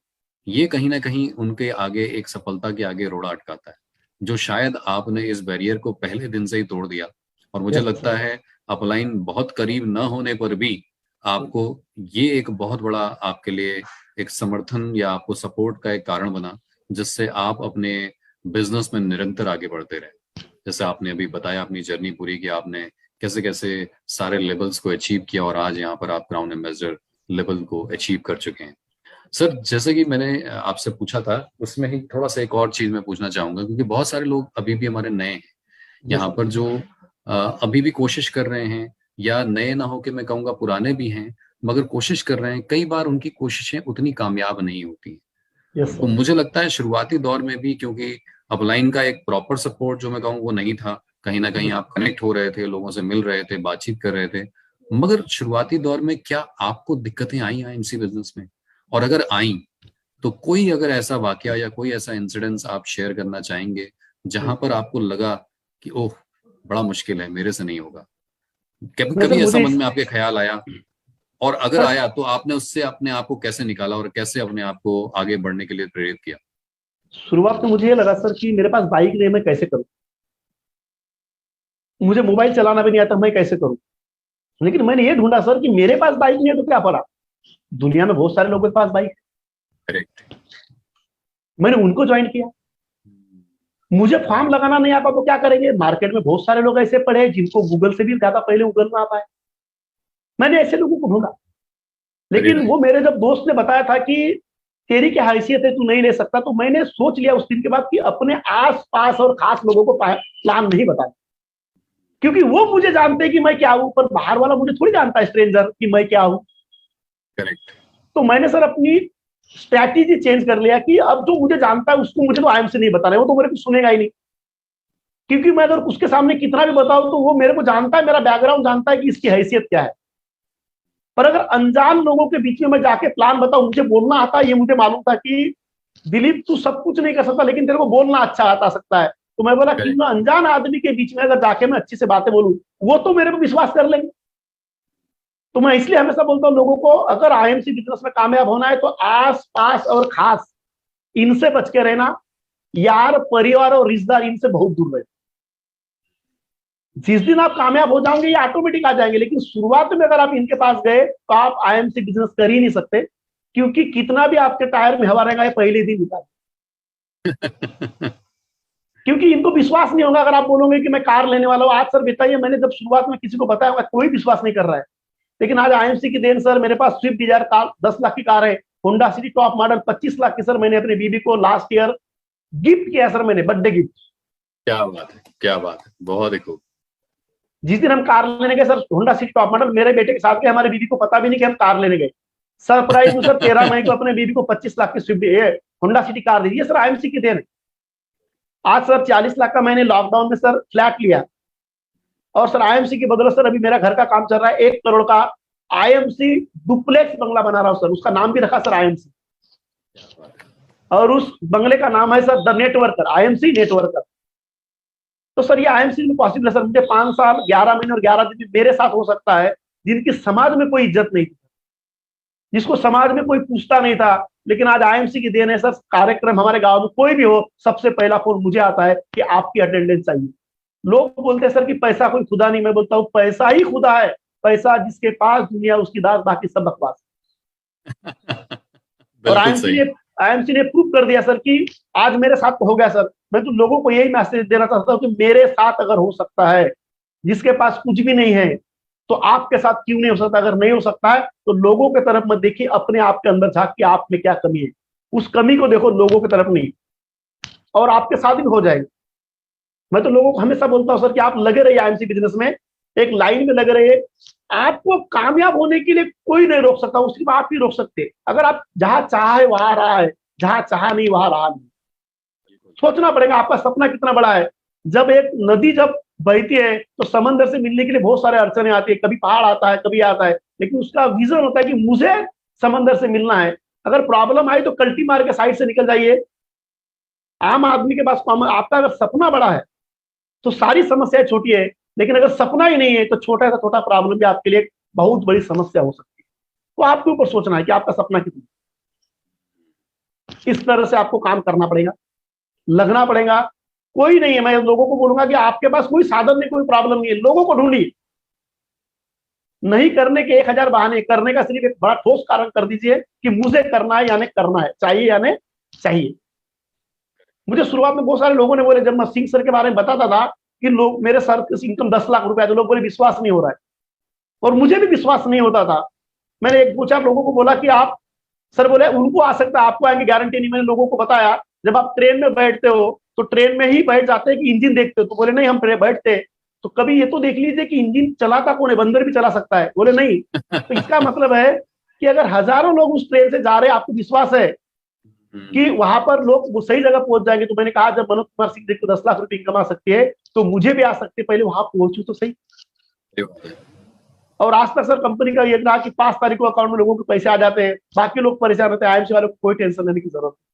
ये कहीं ना कहीं उनके आगे, एक सफलता के आगे रोड़ा अटकाता है, जो शायद आपने इस बैरियर को पहले दिन से ही तोड़ दिया। और मुझे यस लगता सर। है अपलाइन बहुत करीब न होने पर भी आपको ये एक बहुत बड़ा आपके लिए एक समर्थन या आपको सपोर्ट का एक कारण बना, जिससे आप अपने बिजनेस में निरंतर आगे बढ़ते रहे। जैसे आपने अभी बताया अपनी जर्नी पूरी, कि आपने कैसे कैसे सारे लेवल्स को अचीव किया और आज यहाँ पर आप क्राउन एम्बेसडर लेवल को अचीव कर चुके हैं। सर, जैसे कि मैंने आपसे पूछा था, उसमें ही थोड़ा सा एक और चीज मैं पूछना चाहूंगा, क्योंकि बहुत सारे लोग अभी भी हमारे नए हैं यस यहाँ सर। पर, जो अभी भी कोशिश कर रहे हैं, या नए ना हो के मैं कहूँगा पुराने भी हैं, मगर कोशिश कर रहे हैं। कई बार उनकी कोशिशें उतनी कामयाब नहीं होती। यस तो सर। मुझे लगता है शुरुआती दौर में भी, क्योंकि अपलाइन का एक प्रॉपर सपोर्ट जो मैं कहूँ वो नहीं था, कहीं ना कहीं यस आप कनेक्ट हो रहे थे, लोगों से मिल रहे थे, बातचीत कर रहे थे, मगर शुरुआती दौर में क्या आपको दिक्कतें आई आईएमसी बिजनेस में? और अगर आई, तो कोई अगर ऐसा वाकया या कोई ऐसा इंसिडेंस आप शेयर करना चाहेंगे जहां पर आपको लगा कि ओह, बड़ा मुश्किल है, मेरे से नहीं होगा? कभी नहीं सर, कभी ऐसा मुझे मन इस में आपके ख्याल आया? और अगर सर आया तो आपने उससे अपने आप को कैसे निकाला और कैसे अपने आप को आगे बढ़ने के लिए प्रेरित किया? शुरुआत में मुझे ये लगा सर कि मेरे पास बाइक नहीं है, मैं कैसे करूं। मुझे मोबाइल चलाना भी नहीं आता, मैं कैसे करूं। लेकिन मैंने ये ढूंढा सर कि मेरे पास बाइक नहीं है तो क्या पड़ा, दुनिया में बहुत सारे लोगों के पास बाइक करेक्ट। है। मैंने उनको ज्वाइन किया। मुझे फॉर्म लगाना नहीं आता तो क्या करेंगे, मार्केट में बहुत सारे लोग ऐसे पड़े हैं जिनको गूगल से भी ज्यादा पहले गूगल में आ पाए। मैंने ऐसे लोगों को ढूंढा। अरे लेकिन भाई। वो मेरे जब दोस्त ने बताया था कि तेरी क्या हैसियत है, तू नहीं ले सकता, तो मैंने सोच लिया उस दिन के बाद कि अपने आस पास और खास लोगों को प्लान नहीं बताना। क्योंकि वो मुझे जानते हैं कि मैं क्या हूं, पर बाहर वाला मुझे थोड़ी जानता है, स्ट्रेंजर, कि मैं क्या हूं। करेक्ट। तो मैंने सर अपनी स्ट्रैटेजी चेंज कर लिया कि अब जो मुझे जानता है उसको मुझे तो आईएम से नहीं बताना है, वो तो मेरे को सुनेगा ही नहीं। क्योंकि मैं अगर उसके सामने कितना भी बताऊं तो वो मेरे को जानता है, मेरा बैकग्राउंड जानता है कि इसकी हैसियत क्या है। पर अगर अनजान लोगों के बीच में मैं जाके प्लान बताऊं, मुझे बोलना आता है, ये मुझे मालूम था कि दिलीप तू सब कुछ नहीं कर सकता, लेकिन तेरे को बोलना अच्छा आता सकता है। तो मैं बोला कि करेक्ट। मैं अनजान आदमी के बीच में अगर जाके मैं अच्छी से बातें बोलूं, वो तो मेरे पे विश्वास कर लेंगे। तो मैं इसलिए हमेशा बोलता हूं लोगों को, अगर आईएमसी बिजनेस में कामयाब होना है तो आस पास और खास इनसे बच के रहना। यार, परिवार और रिश्तेदार, इनसे बहुत दूर रहे। जिस दिन आप कामयाब हो जाओगे ये ऑटोमेटिक आ जाएंगे, लेकिन शुरुआत में अगर आप इनके पास गए तो आप आईएमसी बिजनेस कर ही नहीं सकते। क्योंकि कितना भी आपके टायर में हवा रहेगा, ये पहले दिन निकाल। क्योंकि इनको विश्वास नहीं होगा अगर आप बोलोगे कि मैं कार लेने वाला हूं। आज सर बताइए, मैंने जब शुरुआत में किसी को बताया होगा, कोई विश्वास नहीं कर रहा है। लेकिन आज आईएमसी की देन सर, मेरे पास स्विफ्ट डिजायर कार 10 लाख की कार है। Honda city top model 25 lakh की सर, मैंने अपनी बीबी को लास्ट ईयर गिफ्ट किया सर, मैंने बर्थडे गिफ्ट। क्या बात है, क्या बात है, बहुत ही खूब। जिस दिन हम कार लेने गए sir, Honda city top model, मेरे बेटे के साथ गए, हमारी बीबी को पता भी नहीं कि हम कार लेने गए। सरप्राइज में सर 13 मई को अपने बीबी को 25 लाख की स्विफ्ट होंडा सिटी कार दी। ये सर आईएमसी की देन। आज सर 40 लाख का मैंने लॉकडाउन में सर फ्लैट लिया। और सर आईएमसी की बदौलत सर अभी मेरा घर का काम चल रहा है, 1 करोड़ का आईएमसी डुप्लेक्स बंगला बना रहा हूं सर। उसका नाम भी रखा सर आईएमसी। और उस बंगले का नाम है sir the networker, IMC networker. तो सर ये आईएमसी में पॉसिबल है सर, मुझे 5 साल 11 महीने और 11 दिन मेरे साथ हो सकता है, जिनकी समाज में कोई इज्जत नहीं थी, जिसको समाज में कोई पूछता नहीं था, लेकिन आज आईएमसी की देन है सर, कार्यक्रम हमारे गांव में कोई भी हो, सबसे पहला फोन मुझे आता है कि आपकी अटेंडेंस चाहिए। लोग बोलते हैं सर कि पैसा कोई खुदा नहीं, मैं बोलता हूँ पैसा ही खुदा है, पैसा जिसके पास दुनिया उसकी दास, बाकी सब बकवास। और बिल्कुल सही। आईएमसी ने प्रूव कर दिया सर कि आज मेरे साथ तो हो गया सर। मैं तो लोगों को यही मैसेज देना चाहता हूँ कि मेरे साथ अगर हो सकता है, जिसके पास कुछ भी नहीं है, तो आपके साथ क्यों नहीं हो सकता? अगर नहीं हो सकता है तो लोगों की तरफ मत देखिए, अपने आप के अंदर झांक के आप में क्या कमी है, उस कमी को देखो, लोगों की तरफ नहीं, और आपके साथ भी हो जाएगी। मैं तो लोगों को हमेशा बोलता हूँ सर कि आप लगे रहिए आईएमसी बिजनेस में, एक लाइन में लगे रहिए। आपको कामयाब होने के लिए कोई नहीं रोक सकता, उसकी आप ही रोक सकते। अगर आप जहां चाहे वहां रहा है, जहां चाहा नहीं वहां रहा नहीं। सोचना पड़ेगा आपका सपना कितना बड़ा है। जब एक नदी जब बहती है तो समंदर से मिलने के लिए बहुत सारे अड़चने आती है, कभी पहाड़ आता है, कभी आता है, लेकिन उसका विजन होता है कि मुझे समंदर से मिलना है। अगर प्रॉब्लम आई तो कल्टी मार के साइड से निकल जाइए। आम आदमी के पास आपका अगर सपना बड़ा है तो सारी समस्याएं छोटी है, लेकिन अगर सपना ही नहीं है तो छोटा सा छोटा प्रॉब्लम भी आपके लिए बहुत बड़ी समस्या हो सकती है। तो आपके ऊपर सोचना है कि आपका सपना कितना। इस तरह से आपको काम करना पड़ेगा, लगना पड़ेगा। कोई नहीं है, मैं लोगों को बोलूंगा कि आपके पास कोई साधन नहीं, कोई प्रॉब्लम नहीं है, लोगों को ढूंढिए। नहीं करने के 1000 बहाने, करने का सिर्फ एक बड़ा ठोस कारण कर दीजिए कि मुझे करना है यानी करना है, चाहिए यानी चाहिए। मुझे शुरुआत में बहुत सारे लोगों ने बोले, जब मैं सिंह सर के बारे में बताता था कि लोग मेरे सर इनकम 10 लाख रुपया, तो लोग बोले विश्वास नहीं हो रहा है, और मुझे भी विश्वास नहीं होता था। मैंने एक दो चार लोगों को बोला कि आप, सर बोले उनको आ सकता है, आपको आएंगे गारंटी नहीं। मैंने लोगों को बताया, जब आप ट्रेन में बैठते हो तो ट्रेन में ही बैठ जाते हैं कि इंजन देखते हो? तो बोले नहीं, हम बैठते, तो कभी ये तो देख लीजिए कि इंजन चलाता कौन है, बंदर भी चला सकता है? बोले नहीं। तो इसका मतलब है कि अगर हजारों लोग उस ट्रेन से जा रहे हैं, आपको विश्वास है कि वहां पर लोग वो सही जगह पहुंच जाएंगे? तो मैंने कहा जब मनोज कुमार सिंह देखो 10 लाख रुपए कमा सकती है, तो मुझे भी आ सकते, पहले वहां पहुंचू तो सही। और आज तक सर कंपनी का ये रहा कि 5 तारीख को अकाउंट में लोगों के पैसे आ जाते हैं, बाकी लोग परेशान रहते हैं। आईएमसी वालों को कोई टेंशन लेने की जरूरत नहीं।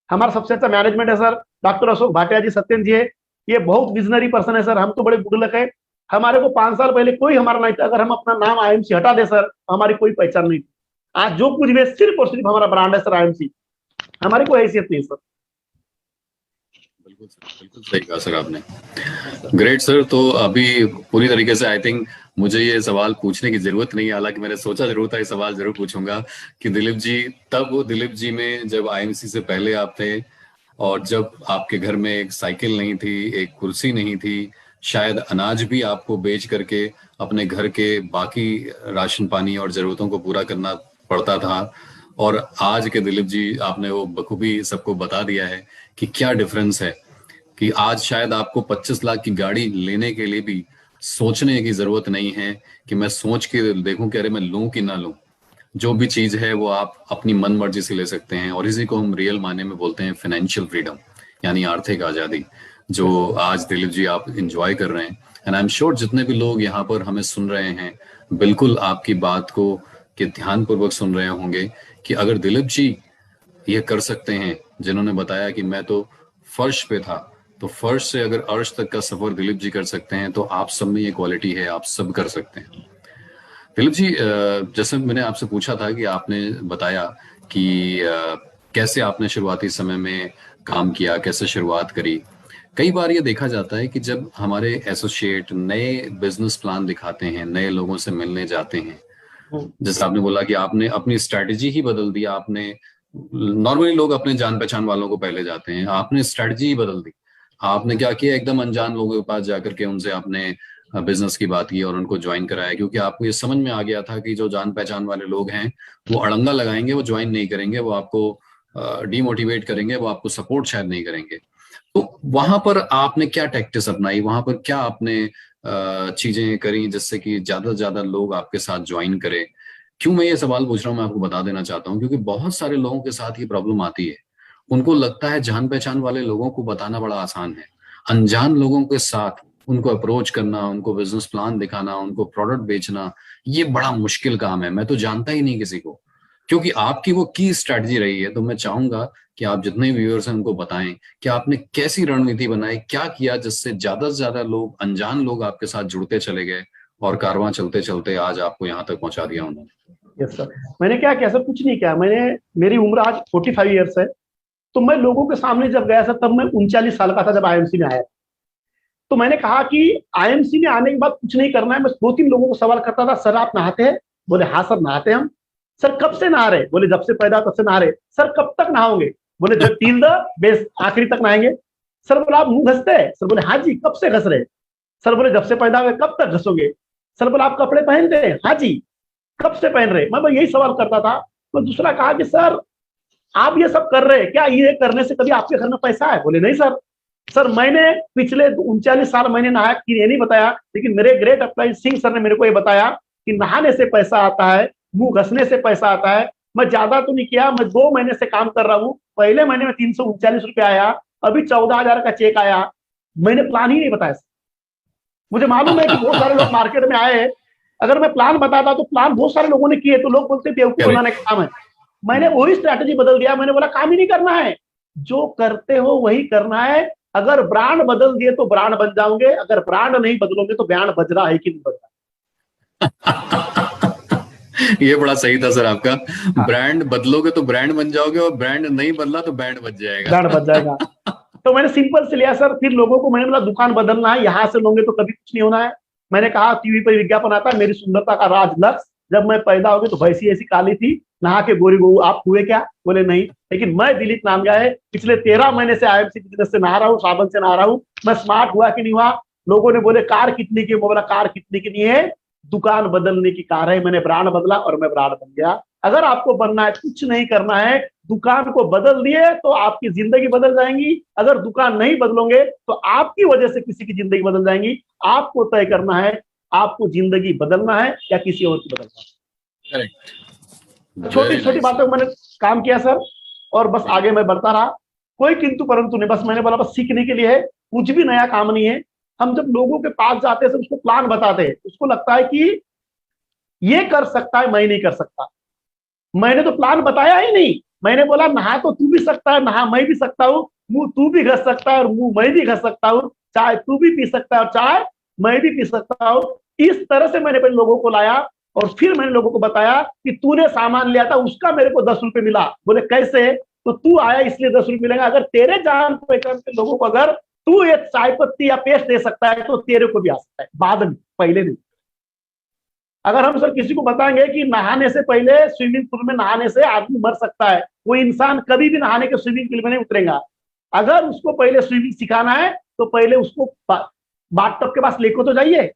हमारा सबसे अच्छा मैनेजमेंट है सर, डॉक्टर अशोक भाटिया जी, सत्येंद्र जी है, ये बहुत विजनरी पर्सन है सर। हम तो बड़े गुड लक है, हमारे को 5 साल पहले कोई हमारा नहीं था। अगर हम अपना नाम आईएमसी हटा दे सर, हमारी कोई पहचान नहीं थी। आज जो कुछ भी सिर्फ और सिर्फ हमारा ब्रांड है सर आईएमसी, हमारी कोई हैसियत नहीं सर। बिल्कुल बिल्कुल सही कहा सर आपने। Great sir. तो अभी पूरी तरीके से आई थिंक मुझे ये सवाल पूछने की जरूरत नहीं है, हालांकि मैंने सोचा जरूर था ये सवाल जरूर पूछूंगा कि दिलीप जी, तब दिलीप जी में जब आईएमसी से पहले आप थे, और जब आपके घर में एक साइकिल नहीं थी, एक कुर्सी नहीं थी, शायद अनाज भी आपको बेच करके अपने घर के बाकी राशन पानी और जरूरतों को पूरा करना पड़ता था, और आज के दिलीप जी आपने वो बखूबी सबको बता दिया है कि क्या डिफरेंस है, कि आज शायद आपको 25 लाख की गाड़ी लेने के लिए भी सोचने की जरूरत नहीं है कि मैं सोच के देखूं कि अरे मैं लूं कि ना लूं। जो भी चीज है वो आप अपनी मन मर्जी से ले सकते हैं, और इसी को हम रियल मायने में बोलते हैं फाइनेंशियल फ्रीडम, यानी आर्थिक आजादी, जो आज दिलीप जी आप इंजॉय कर रहे हैं। एंड आई एम श्योर जितने भी लोग यहाँ पर हमें सुन रहे हैं बिल्कुल आपकी बात को के ध्यान पूर्वक सुन रहे होंगे कि अगर दिलीप जी ये कर सकते हैं, जिन्होंने बताया कि मैं तो फर्श पे था, तो फर्श से अगर अर्श तक का सफर दिलीप जी कर सकते हैं, तो आप सब में ये क्वालिटी है, आप सब कर सकते हैं। दिलीप जी, जैसे मैंने आपसे पूछा था कि आपने बताया कि कैसे आपने शुरुआती समय में काम किया, कैसे शुरुआत करी। कई बार ये देखा जाता है कि जब हमारे एसोसिएट नए बिजनेस प्लान दिखाते हैं, नए लोगों से मिलने जाते हैं, जैसे आपने बोला कि आपने अपनी स्ट्रैटेजी ही बदल दी। आपने, नॉर्मली लोग अपने जान पहचान वालों को पहले जाते हैं, आपने स्ट्रैटेजी ही बदल दी। आपने क्या किया, एकदम अनजान लोगों के पास जाकर के उनसे आपने बिजनेस की बात की और उनको ज्वाइन कराया, क्योंकि आपको ये समझ में आ गया था कि जो जान पहचान वाले लोग हैं वो अड़ंगा लगाएंगे, वो ज्वाइन नहीं करेंगे, वो आपको डीमोटिवेट करेंगे, वो आपको सपोर्ट शायद नहीं करेंगे। तो वहां पर आपने क्या टैक्टिस अपनाई, वहां पर क्या आपने चीजें करी जिससे कि ज्यादा से ज्यादा लोग आपके साथ ज्वाइन करें? क्यों मैं ये सवाल पूछ रहा हूँ, मैं आपको बता देना चाहता हूँ, क्योंकि बहुत सारे लोगों के साथ ये प्रॉब्लम आती है। उनको लगता है जान पहचान वाले लोगों को बताना बड़ा आसान है, अनजान लोगों के साथ उनको अप्रोच करना, उनको बिजनेस प्लान दिखाना, उनको प्रोडक्ट बेचना, ये बड़ा मुश्किल काम है। मैं तो जानता ही नहीं किसी को, क्योंकि आपकी वो की स्ट्रैटेजी रही है, तो मैं चाहूंगा कि आप जितने व्यूअर्स हैं उनको बताएं कि आपने कैसी रणनीति बनाई, क्या किया जिससे ज्यादा से ज्यादा लोग, अनजान लोग आपके साथ जुड़ते चले गए और कारवां चलते चलते आज आपको यहाँ तक पहुंचा दिया उन्होंने। Yes sir. मैंने क्या किया सर, कुछ नहीं किया मैंने। मेरी उम्र आज 45 ईयर्स है। तो मैं लोगों के सामने जब गया सर, तब मैं 39 साल का था जब आईएमसी में आया। तो मैंने कहा कि आईएमसी में आने के बाद कुछ नहीं करना है। मैं 2-3 लोगों को सवाल करता था, सर आप नहाते हैं? बोले हाँ सर नहाते हैं हम। सर कब से नहा रहे? बोले जब से पैदा तब से नहा रहे। सर कब तक नहाओगे? बोले जब टिल द बेस, आखिरी तक नहाएंगे। सर बोले आप मुंह घसते हैं? सर बोले हाँ जी। कब से घस रहे? सर बोले जब से पैदा हुए। कब तक घसोगे? सर बोले आप कपड़े पहनते हैं? हाँ जी। कब से पहन रहे? मैं यही सवाल करता था। तो दूसरा कहा कि सर आप ये सब कर रहे हैं, क्या ये करने से कभी आपके घर में पैसा है? बोले नहीं सर। सर मैंने पिछले 39 साल मैंने नहाया कि ये नहीं बताया, लेकिन मेरे ग्रेट अप्लाई सिंह सर ने मेरे को ये बताया कि नहाने से पैसा आता है, मुंह घसने से पैसा आता है। मैं ज्यादा तो नहीं किया, मैं 2 महीने से काम कर रहा हूँ। पहले महीने में 339 रुपया आया, अभी 14,000 का चेक आया। मैंने प्लान ही नहीं बताया। मुझे मालूम है कि बहुत सारे लोग मार्केट में आए, अगर मैं प्लान बताता तो प्लान बहुत सारे लोगों ने किए तो लोग बोलते बेवकूफ बनाने का काम है। मैंने वही स्ट्रैटेजी बदल दिया। मैंने बोला काम ही नहीं करना है, जो करते हो वही करना है। अगर ब्रांड बदल दिए तो ब्रांड बन जाओगे, अगर ब्रांड नहीं बदलोगे तो ब्रांड बज रहा है कि नहीं बज ये बड़ा सही था सर आपका। रहा। ब्रांड बदलोगे तो ब्रांड बन जाओगे, और ब्रांड नहीं बदला तो बैंड बज जाएगा। ब्रांड बच जाएगा। तो मैंने सिंपल से लिया सर। फिर लोगों को मैंने बोला दुकान बदलना है, यहां से लोगे तो कभी कुछ नहीं होना है। मैंने कहा टीवी पर विज्ञापन आता है, मेरी सुंदरता का राज लक्ष्य, जब मैं पैदा हो गई तो भैंसी ऐसी काली थी, नहा के गोरी गऊ, आप हुए क्या? बोले नहीं। लेकिन मैं दिलीप नामगा है, पिछले 13 महीने से आईएमसी बिजनेस से नहा रहा हूँ, साबन से नहा रहा हूँ। मैं स्मार्ट हुआ कि नहीं हुआ? लोगों ने बोले कार कितनी की? मैं बोला कार कितनी की नहीं है, दुकान बदलने की कार है। मैंने ब्रांड बदला और मैं ब्रांड बन गया। अगर आपको बनना है, कुछ नहीं करना है, दुकान को बदल दिए तो आपकी जिंदगी बदल जाएंगी। अगर दुकान नहीं बदलोगे तो आपकी वजह से किसी की जिंदगी बदल जाएंगी। आपको तय करना है, आपको जिंदगी बदलना है या किसी और की बदलना है। करेक्ट। छोटी छोटी बातों को मैंने काम किया सर, और बस आगे मैं बढ़ता रहा। कोई किंतु परंतु नहीं, बस मैंने बोला बस सीखने के लिए है, कुछ भी नया काम नहीं है। हम जब लोगों के पास जाते हैं, उसको प्लान बताते हैं, उसको लगता है कि ये कर सकता है, मैं नहीं कर सकता। मैंने तो प्लान बताया ही नहीं। मैंने बोला नहा तो तू भी सकता है, नहा मैं भी सकता हूँ, मुंह तू भी घस सकता है और मुंह मैं भी घस सकता हूँ, चाय तू भी पी सकता है और चाय मैं भी पी सकता हूँ। इस तरह से मैंने पहले लोगों को लाया, और फिर मैंने लोगों को बताया कि तूने सामान लिया था, उसका मेरे को 10 रुपए मिला। बोले कैसे? तो तू आया इसलिए 10 रुपए मिलेगा। अगर तेरे जान पहचान के लोगों को अगर तू एक चाय पत्ती या पेस्ट दे सकता है तो तेरे को भी आ सकता है, बाद में, पहले नहीं। अगर हम सर किसी को बताएंगे कि नहाने से पहले स्विमिंग पूल में नहाने से आदमी मर सकता है, वो इंसान कभी भी नहाने के स्विमिंग पूल में नहीं उतरेगा। अगर उसको पहले स्विमिंग सिखाना है तो पहले उसको बाथटब के पास लेकर तो जाइए,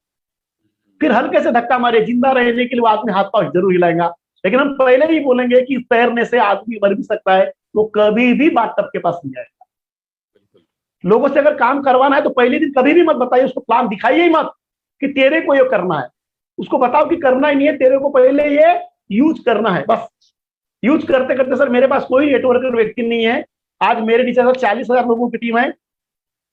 फिर हल्के से धक्का मारे। जिंदा रहने के लिए वो आदमी हाथ पांव जरूर हिलाएगा। लेकिन हम पहले ही बोलेंगे कि तैरने से आदमी मर भी सकता है, तो कभी भी बाथटब के पास नहीं आएगा। लोगों से अगर काम करवाना है तो पहले दिन कभी भी मत बताइए, उसको प्लान दिखाइए ही मत कि तेरे को ये करना है। उसको बताओ कि करना ही नहीं है, तेरे को पहले ये यूज करना है। बस यूज करते करते सर, मेरे पास कोई नेटवर्कर व्यक्ति नहीं है। आज मेरे नीचे सर 40,000 लोगों की टीम है,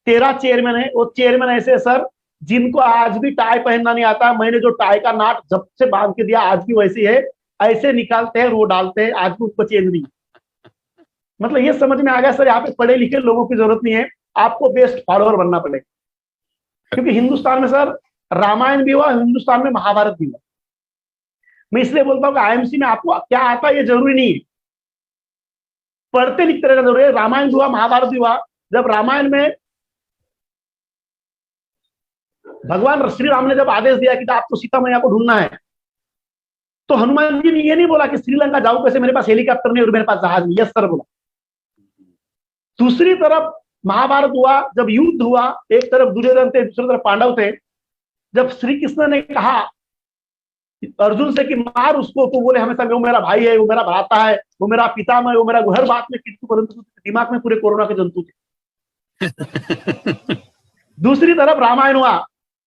13 चेयरमैन है। वो चेयरमैन ऐसे है सर जिनको आज भी टाई पहनना नहीं आता। मैंने जो टाई का नाट जब से बांध के दिया आज भी वैसी है, ऐसे निकालते हैं, वो डालते हैं, आज भी उसको चेंज नहीं। मतलब ये समझ में आ गया सर, यहाँ पे पढ़े लिखे लोगों की जरूरत नहीं है, आपको बेस्ट फॉलोअर बनना पड़ेगा। क्योंकि हिंदुस्तान में सर रामायण भी हुआ, हिंदुस्तान में महाभारत भी हुआ। मैं इसलिए बोलता हूँ कि आईएमसी में आपको क्या आता है ये जरूरी नहीं है, पढ़ते लिखते रहना जरूरी है। रामायण भी हुआ, महाभारत भी हुआ। जब रामायण में भगवान श्री राम ने जब आदेश दिया कि आपको सीता मैया को ढूंढना है, तो हनुमान जी ने ये नहीं बोला कि श्रीलंका जाऊं कैसे, मेरे पास हेलीकॉप्टर नहीं और मेरे पास जहाज नहीं। यस सर बोला। दूसरी तरफ महाभारत हुआ, जब युद्ध हुआ, एक तरफ दुर्योधन थे, दूसरी तरफ पांडव थे। जब श्री कृष्ण ने कहा अर्जुन से कि मार उसको, तो बोले हमेशा वो मेरा भाई है, वो मेरा भ्राता है, वो मेरा पितामह है, वो मेरा, हर बात में किंतु परंतु दिमाग में पूरे कोरोना के जंतु थे। दूसरी तरफ रामायण हुआ,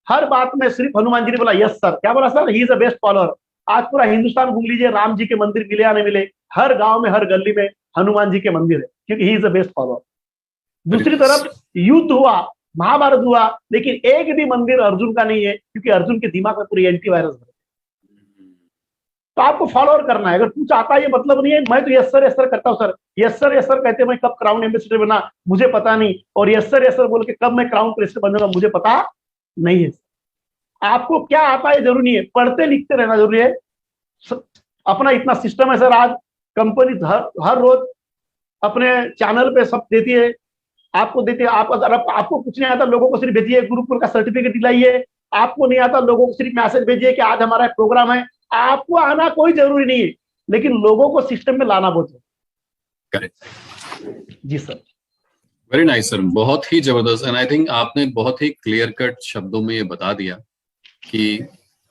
हर बात में सिर्फ हनुमान जी ने बोला यस सर। क्या बोला sir? He is a best follower. आज पूरा हिंदुस्तान घूम लीजिए, राम जी के मंदिर मिले या नहीं मिले, हर गांव में हर गली में हनुमान जी के मंदिर है, क्योंकि he is a best follower. दूसरी तरफ युद्ध हुआ, महाभारत हुआ, लेकिन एक भी मंदिर अर्जुन का नहीं है, क्योंकि अर्जुन के दिमाग में पूरी एंटीवायरस है। तो आपको फॉलोअर करना है। अगर कुछ आता है ये मतलब नहीं है मैं तो यस सर करता हूँ सर, यस सर कहते मैं कब क्राउन एम्बेसडर बना मुझे पता नहीं, और यस सर बोल के कब मैं क्राउन प्रेसिडेंट बनूंगा मुझे पता नहीं है। आपको क्या आता है जरूरी नहीं है, पढ़ते लिखते रहना जरूरी है। अपना इतना सिस्टम है सर, आज कंपनी हर रोज अपने चैनल पे सब देती है, आपको देती है। आप अगर आपको कुछ नहीं आता लोगों को सिर्फ भेजिए गुरुकुल का सर्टिफिकेट दिलाइए, आपको नहीं आता लोगों को सिर्फ मैसेज भेजिए कि आज हमारा प्रोग्राम है। आपको आना कोई जरूरी नहीं है, लेकिन लोगों को सिस्टम में लाना बहुत जरूरी। करेक्ट। जी सर। वेरी नाइस सर, बहुत ही जबरदस्त। एंड आई थिंक आपने बहुत ही क्लियर कट शब्दों में ये बता दिया कि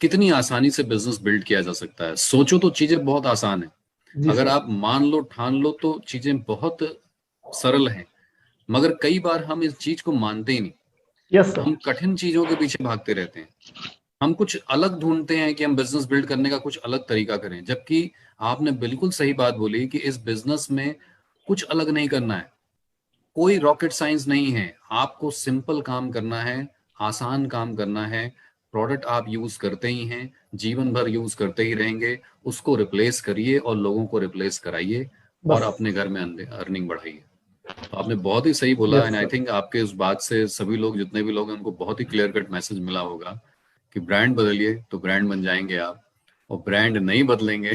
कितनी आसानी से बिजनेस बिल्ड किया जा सकता है। सोचो तो चीजें बहुत आसान है, जी अगर सर। आप मान लो ठान लो तो चीजें बहुत सरल हैं, मगर कई बार हम इस चीज को मानते ही नहीं। Yes sir. हम कठिन चीजों के पीछे भागते रहते हैं, हम कुछ अलग ढूंढते हैं कि हम बिजनेस बिल्ड करने का कुछ अलग तरीका करें, जबकि आपने बिल्कुल सही बात बोली कि इस बिजनेस में कुछ अलग नहीं करना है, कोई रॉकेट साइंस नहीं है। आपको सिंपल काम करना है, आसान काम करना है। प्रोडक्ट आप यूज करते ही हैं, जीवन भर यूज करते ही रहेंगे, उसको रिप्लेस करिए और लोगों को रिप्लेस कराइए और बस। अपने घर में अर्निंग बढ़ाइए। तो आपने बहुत ही सही बोला। Yes and I sir. Think आपके उस बात से सभी लोग, जितने भी लोग हैं, उनको बहुत ही क्लियर कट मैसेज मिला होगा कि ब्रांड बदलिए तो ब्रांड बन जाएंगे आप, और ब्रांड नहीं बदलेंगे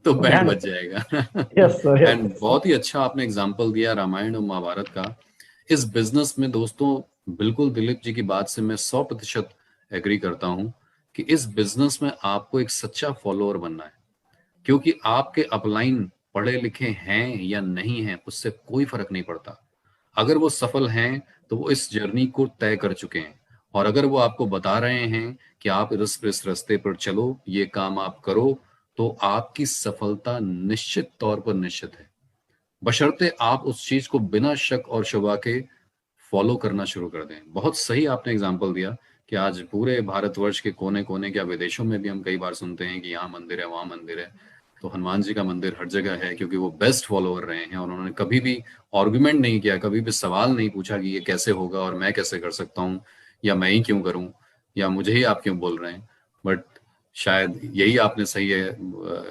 तो बैंड बैंड। बज जाएगा। Yes sir. And yes. बहुत ही अच्छा आपने एग्जाम्पल दिया रामायण और महाभारत का। इस बिजनेस में दोस्तों, बिल्कुल दिलीप जी की बात से मैं 100% एग्री करता हूं कि इस बिजनेस में आपको एक सच्चा फॉलोअर बनना है, क्योंकि आपके अपलाइन पढ़े लिखे हैं या नहीं हैं उससे कोई फर्क नहीं पड़ता। अगर वो सफल हैं तो वो इस जर्नी को तय कर चुके हैं, और अगर वो आपको बता रहे हैं कि आप इस रास्ते पर चलो, ये काम आप करो, तो आपकी सफलता निश्चित तौर पर निश्चित है, बशर्ते आप उस चीज को बिना शक और शुबा के फॉलो करना शुरू कर दें। बहुत सही आपने एग्जाम्पल दिया कि आज पूरे भारतवर्ष के कोने कोने या विदेशों में भी हम कई बार सुनते हैं कि यहाँ मंदिर है, वहां मंदिर है। तो हनुमान जी का मंदिर हर जगह है, क्योंकि वो बेस्ट फॉलोअर रहे हैं और उन्होंने कभी भी आर्गुमेंट नहीं किया, कभी भी सवाल नहीं पूछा कि ये कैसे होगा और मैं कैसे कर सकता हूँ, या मैं ही क्यों करूँ, या मुझे ही आप क्यों बोल रहे हैं। बट शायद यही आपने सही है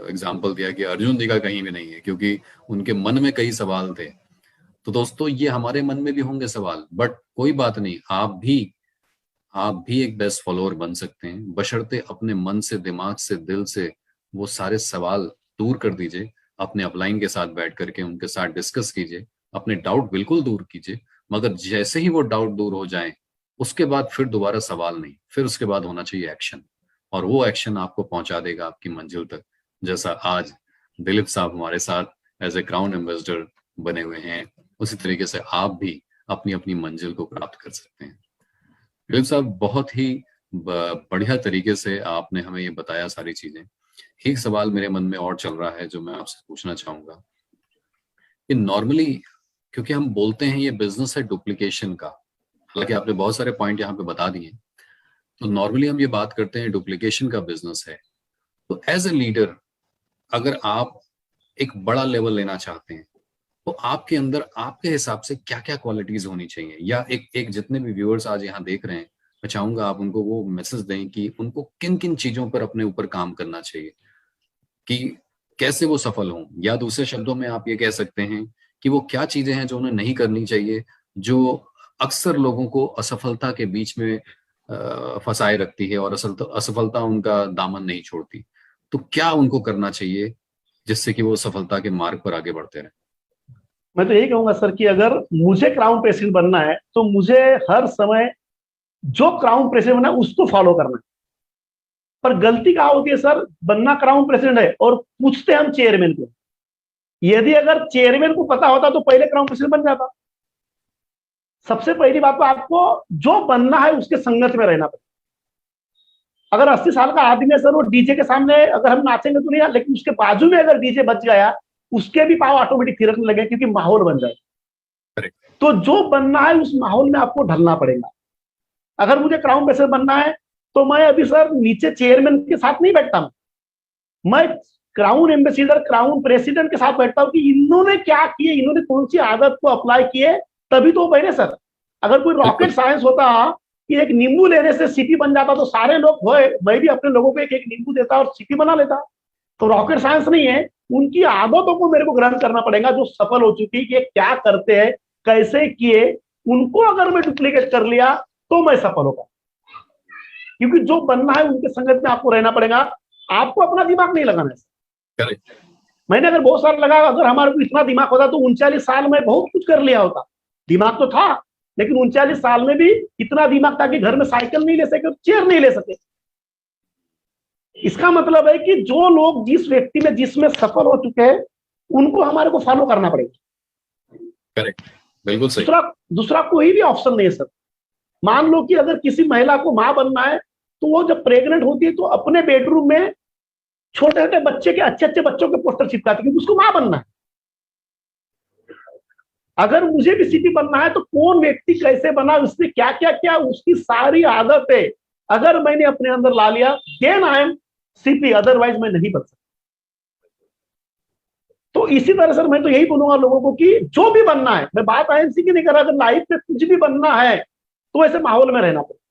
एग्जाम्पल दिया कि अर्जुन जी का कहीं भी नहीं है, क्योंकि उनके मन में कई सवाल थे। तो दोस्तों, ये हमारे मन में भी होंगे सवाल, बट कोई बात नहीं, आप भी एक बेस्ट फॉलोअर बन सकते हैं, बशर्ते अपने मन से, दिमाग से, दिल से वो सारे सवाल दूर कर दीजिए। अपने अपलाइन के साथ बैठ करके उनके साथ डिस्कस कीजिए, अपने डाउट बिल्कुल दूर कीजिए, मगर जैसे ही वो डाउट दूर हो जाए उसके बाद फिर दोबारा सवाल नहीं, फिर उसके बाद होना चाहिए एक्शन, और वो एक्शन आपको पहुंचा देगा आपकी मंजिल तक। जैसा आज दिलीप साहब हमारे साथ एज ए क्राउन एम्बेसडर बने हुए हैं, उसी तरीके से आप भी अपनी अपनी मंजिल को प्राप्त कर सकते हैं। दिलीप साहब, बहुत ही बढ़िया तरीके से आपने हमें ये बताया सारी चीजें। एक सवाल मेरे मन में और चल रहा है जो मैं आपसे पूछना चाहूंगा कि नॉर्मली, क्योंकि हम बोलते हैं ये बिजनेस है डुप्लीकेशन का, हालांकि आपने बहुत सारे पॉइंट यहाँ पे बता दिए, तो नॉर्मली हम ये बात करते हैं डुप्लीकेशन का बिजनेस है। तो एज ए लीडर, अगर आप एक बड़ा लेवल लेना चाहते हैं तो आपके अंदर आपके हिसाब से क्या क्या क्वालिटीज होनी चाहिए, या एक एक जितने भी व्यूअर्स आज यहाँ देख रहे हैं, मैं चाहूंगा आप उनको वो मैसेज दें कि उनको किन किन चीजों पर अपने ऊपर काम करना चाहिए कि कैसे वो सफल हों, या दूसरे शब्दों में आप ये कह सकते हैं कि वो क्या चीजें हैं जो उन्हें नहीं करनी चाहिए, जो अक्सर लोगों को असफलता के बीच में फंसाए रखती है और असफलता उनका दामन नहीं छोड़ती। तो क्या उनको करना चाहिए जिससे कि वो सफलता के मार्ग पर आगे बढ़ते रहें? मैं तो यही कहूंगा सर कि अगर मुझे क्राउन प्रेसिडेंट बनना है तो मुझे हर समय जो क्राउन प्रेसिडेंट बना है उसको फॉलो करना है। पर गलती कहाँ होती है सर, बनना क्राउन प्रेसिडेंट है और पूछते हम चेयरमैन को। यदि अगर चेयरमैन को पता होता तो पहले क्राउन प्रेसिडेंट बन जाता। सबसे पहली बात तो आपको जो बनना है उसके संगत में रहना पड़ेगा। अगर 80 साल का आदमी है सर, वो डीजे के सामने अगर हम नाचेंगे तो नहीं, लेकिन उसके बाजू में अगर डीजे बच गया उसके भी पाँव ऑटोमेटिक थिरकने लगे, क्योंकि माहौल बन जाए। तो जो बनना है उस माहौल में आपको ढलना पड़ेगा। अगर मुझे क्राउन प्रेसिडेंट बनना है तो मैं अभी सर नीचे चेयरमैन के साथ नहीं बैठता, मैं क्राउन एम्बेसडर, क्राउन प्रेसिडेंट के साथ बैठता हूं कि इन्होंने क्या किए, इन्होंने कौन सी आदत को अप्लाई किए, तभी तो बने सर। अगर कोई रॉकेट साइंस होता कि एक नींबू लेने से सिटी बन जाता तो सारे लोग, मैं भी अपने लोगों को एक एक नींबू देता और सिटी बना लेता। तो रॉकेट साइंस नहीं है, उनकी आदतों को मेरे को ग्रहण करना पड़ेगा जो सफल हो चुकी कि क्या करते हैं, कैसे किए, उनको अगर मैं डुप्लीकेट कर लिया तो मैं सफल होगा। क्योंकि जो बनना है उनके संगत में आपको रहना पड़ेगा, आपको अपना दिमाग नहीं लगाना है। करेक्ट। मैंने अगर बहुत साल लगा, अगर हमारे को इतना दिमाग होता तो 39 साल में बहुत कुछ कर लिया होता। दिमाग तो था, लेकिन 39 साल में भी इतना दिमाग था कि घर में साइकिल नहीं ले सके, चेयर नहीं ले सके। इसका मतलब है कि जो लोग जिस व्यक्ति में जिसमें सफल हो चुके हैं उनको हमारे को फॉलो करना पड़ेगा। करेक्ट, बिल्कुल सही। दूसरा कोई भी ऑप्शन नहीं है सर। मान लो कि अगर किसी महिला को मां बनना है तो वो जब प्रेग्नेंट होती है तो अपने बेडरूम में छोटे छोटे बच्चे के, अच्छे अच्छे बच्चों के पोस्टर चिपकाती है, क्योंकि उसको मां बनना है। अगर मुझे भी सीपी बनना है तो कौन व्यक्ति कैसे बना, उसने क्या क्या किया, उसकी सारी आदतें अगर मैंने अपने अंदर ला लिया, then I am CP, otherwise मैं नहीं बन सकता। तो इसी तरह सर मैं तो यही बोलूंगा लोगों को कि जो भी बनना है, मैं बात आईएमसी की नहीं कर रहा, अगर लाइफ में कुछ भी बनना है तो ऐसे माहौल में रहना पड़ेगा,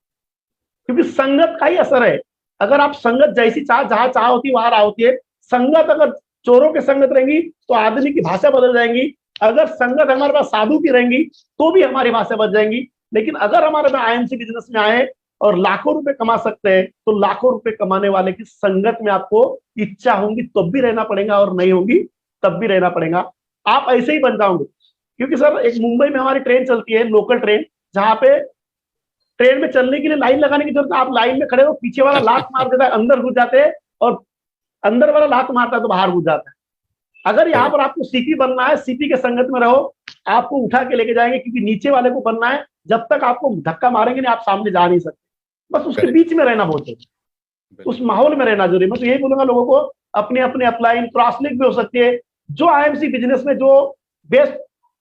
क्योंकि संगत का ही असर है। अगर आप संगत जैसी जहां चाह होती है वहां राह होती है। संगत अगर चोरों की संगत रहेंगी तो आदमी की भाषा बदल जाएंगी। अगर संगत हमारे पास साधु की रहेंगी तो भी हमारी भाषा बदल जाएंगी। लेकिन अगर हमारे पास आईएमसी बिजनेस में आए और लाखों रुपए कमा सकते हैं, तो लाखों रुपए कमाने वाले की संगत में आपको इच्छा होगी तब भी रहना पड़ेगा और नहीं होगी तब भी रहना पड़ेगा। आप ऐसे ही बन जाओगे। क्योंकि सर एक मुंबई में हमारी ट्रेन चलती है, लोकल ट्रेन, जहां पे ट्रेन में चलने के लिए लाइन लगाने की जरूरत है। आप लाइन में खड़े हो, पीछे वाला लात मार देता है, अंदर घुस जाते हैं, और अंदर वाला लात मारता है तो बाहर घुस जाता है। अगर यहाँ पर आपको सीपी बनना है, सीपी के संगत में रहो, आपको उठा के लेके जाएंगे, क्योंकि नीचे वाले को बनना है। जब तक आपको धक्का मारेंगे नहीं, आप सामने जा नहीं सकते। बस उसके बीच में रहना बहुत जरूरी, उस माहौल में रहना जरूरी। मैं तो यही बोलूंगा लोगों को, अपने अपने अपलाइन क्रॉस लिंक भी हो सकती है, जो आईएमसी बिजनेस में जो बेस्ट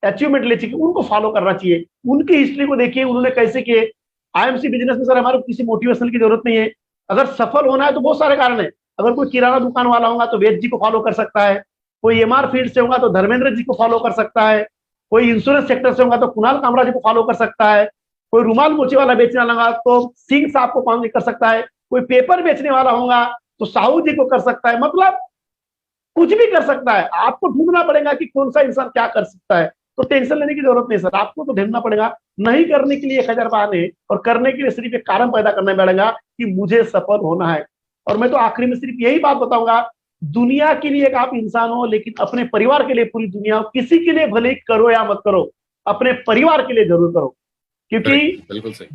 अचीवमेंट ले चुके उनको फॉलो करना चाहिए। उनकी हिस्ट्री को देखिए, उन्होंने कैसे किए। आईएमसी बिजनेस में सर हमारे को किसी मोटिवेशन की जरूरत नहीं है। अगर सफल होना है तो बहुत सारे कारण है। अगर कोई किराना दुकान वाला होगा तो वेद जी को फॉलो कर सकता है, कोई एमआर फील्ड से होगा तो धर्मेंद्र जी को फॉलो कर सकता है, कोई इंश्योरेंस सेक्टर से होगा तो कुणाल कामरा जी को फॉलो कर सकता है, कोई रुमाल मोचे वाला बेचने वाला होगा तो सिंह साहब को फॉलो कर सकता है, कोई पेपर बेचने वाला होगा तो साहू जी को कर सकता है। मतलब कुछ भी कर सकता है। आपको ढूंढना पड़ेगा कि कौन सा इंसान क्या कर सकता है। तो टेंशन लेने की जरूरत नहीं सर, आपको तो ढूंढना पड़ेगा। नहीं करने के लिए 1000 बहाने, और करने के लिए सिर्फ एक कारण पैदा करना पड़ेगा कि मुझे सफल होना है। और मैं तो आखिरी में सिर्फ यही बात बताऊंगा, दुनिया के लिए एक आप इंसान हो, लेकिन अपने परिवार के लिए पूरी दुनिया हो। किसी के लिए भले करो या मत करो, अपने परिवार के लिए जरूर करो, क्योंकि बिल्कुल सही,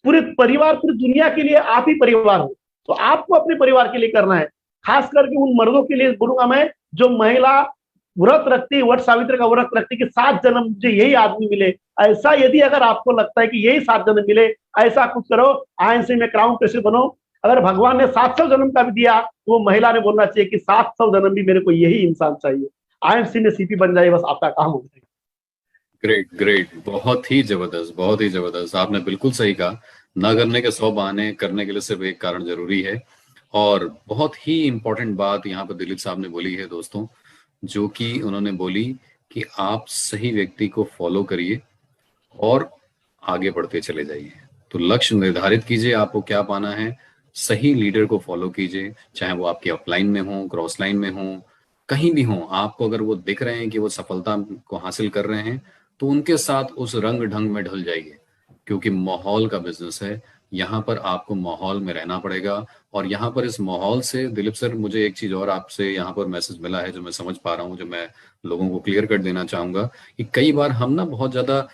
पूरे परिवार, पूरी दुनिया के लिए आप ही परिवार हो। तो आपको अपने परिवार के लिए करना है। खास करके उन मर्दों के लिए बोलूंगा मैं, जो महिला व्रत रखती, वट सावित्री का व्रत रखती कि 7 जन्म मुझे यही आदमी मिले। ऐसा यदि अगर आपको लगता है कि यही 7 जन्म मिले, ऐसा कुछ करो, आईएनसी में क्राउन प्रेसिडेंट बनो। अगर भगवान ने 700 जन्म का भी दिया तो वो महिला ने बोलना चाहिए कि 700 जन्म भी मेरे को यही इंसान चाहिए। आईएनसी में सीपी बन जाए, बस आपका काम हो जाएगा। ग्रेट ग्रेट, बहुत ही जबरदस्त, बहुत ही जबरदस्त। आपने बिल्कुल सही कहा, ना करने के 100 बहाने, करने के लिए सिर्फ एक कारण जरूरी है। और बहुत ही इंपॉर्टेंट बात यहाँ पर दिलीप साहब ने बोली है दोस्तों, जो कि उन्होंने बोली कि आप सही व्यक्ति को फॉलो करिए और आगे बढ़ते चले जाइए। तो लक्ष्य निर्धारित कीजिए, आपको क्या पाना है। सही लीडर को फॉलो कीजिए, चाहे वो आपकी अपलाइन में हो, क्रॉस लाइन में हो, कहीं भी हो। आपको अगर वो दिख रहे हैं कि वो सफलता को हासिल कर रहे हैं, तो उनके साथ उस रंग ढंग में ढल जाइए, क्योंकि माहौल का बिजनेस है। यहाँ पर आपको माहौल में रहना पड़ेगा। और यहाँ पर इस माहौल से दिलीप सर, मुझे एक चीज और आपसे यहाँ पर मैसेज मिला है जो मैं समझ पा रहा हूँ, जो मैं लोगों को क्लियर कर देना चाहूंगा कि कई बार हम ना बहुत ज्यादा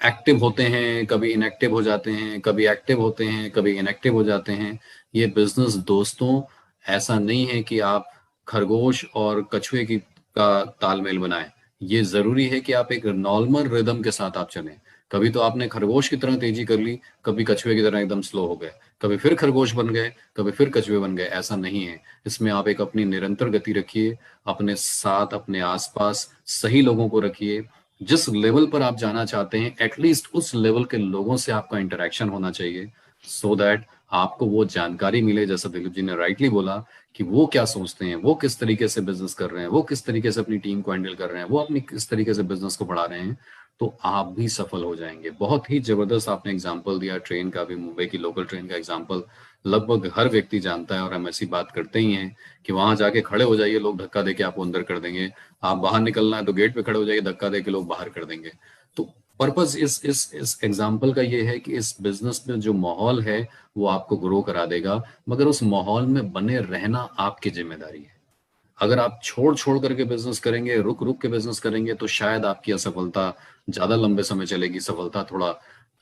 एक्टिव होते हैं, कभी इनएक्टिव हो जाते हैं, कभी एक्टिव होते हैं, कभी इनएक्टिव हो जाते हैं। ये बिजनेस दोस्तों ऐसा नहीं है कि आप खरगोश और कछुए की का तालमेल बनाएं। ये जरूरी है कि आप एक नॉर्मल रिदम के साथ आप चलें। कभी तो आपने खरगोश की तरह तेजी कर ली, कभी कछुए की तरह एकदम स्लो हो गए, कभी फिर खरगोश बन गए, कभी फिर कछुए बन गए। ऐसा नहीं है। इसमें आप एक अपनी निरंतर गति रखिए, अपने साथ अपने आसपास सही लोगों को रखिए। जिस लेवल पर आप जाना चाहते हैं, एटलीस्ट उस लेवल के लोगों से आपका इंटरेक्शन होना चाहिए, सो दैट आपको वो जानकारी मिले। जैसा दिलीप जी ने राइटली बोला कि वो क्या सोचते हैं, वो किस तरीके से बिजनेस कर रहे हैं, वो किस तरीके से अपनी टीम को हैंडल कर रहे हैं, वो अपनी किस तरीके से बिजनेस को बढ़ा रहे हैं। तो आप भी सफल हो जाएंगे। बहुत ही जबरदस्त आपने एग्जाम्पल दिया ट्रेन का भी, मुंबई की लोकल ट्रेन का एग्जाम्पल लगभग हर व्यक्ति जानता है और हम ऐसी बात करते ही हैं कि वहां जाके खड़े हो जाइए, लोग धक्का देके आपको अंदर कर देंगे। आप बाहर निकलना है तो गेट पे खड़े हो जाइए, धक्का देके लोग बाहर कर देंगे। तो पर्पस इस एग्जाम्पल का ये है कि इस बिजनेस में जो माहौल है वो आपको ग्रो करा देगा, मगर उस माहौल में बने रहना आपकी जिम्मेदारी है। अगर आप छोड़ छोड़ करके बिजनेस करेंगे, रुक रुक के बिजनेस करेंगे, तो शायद आपकी असफलता ज्यादा लंबे समय चलेगी, सफलता थोड़ा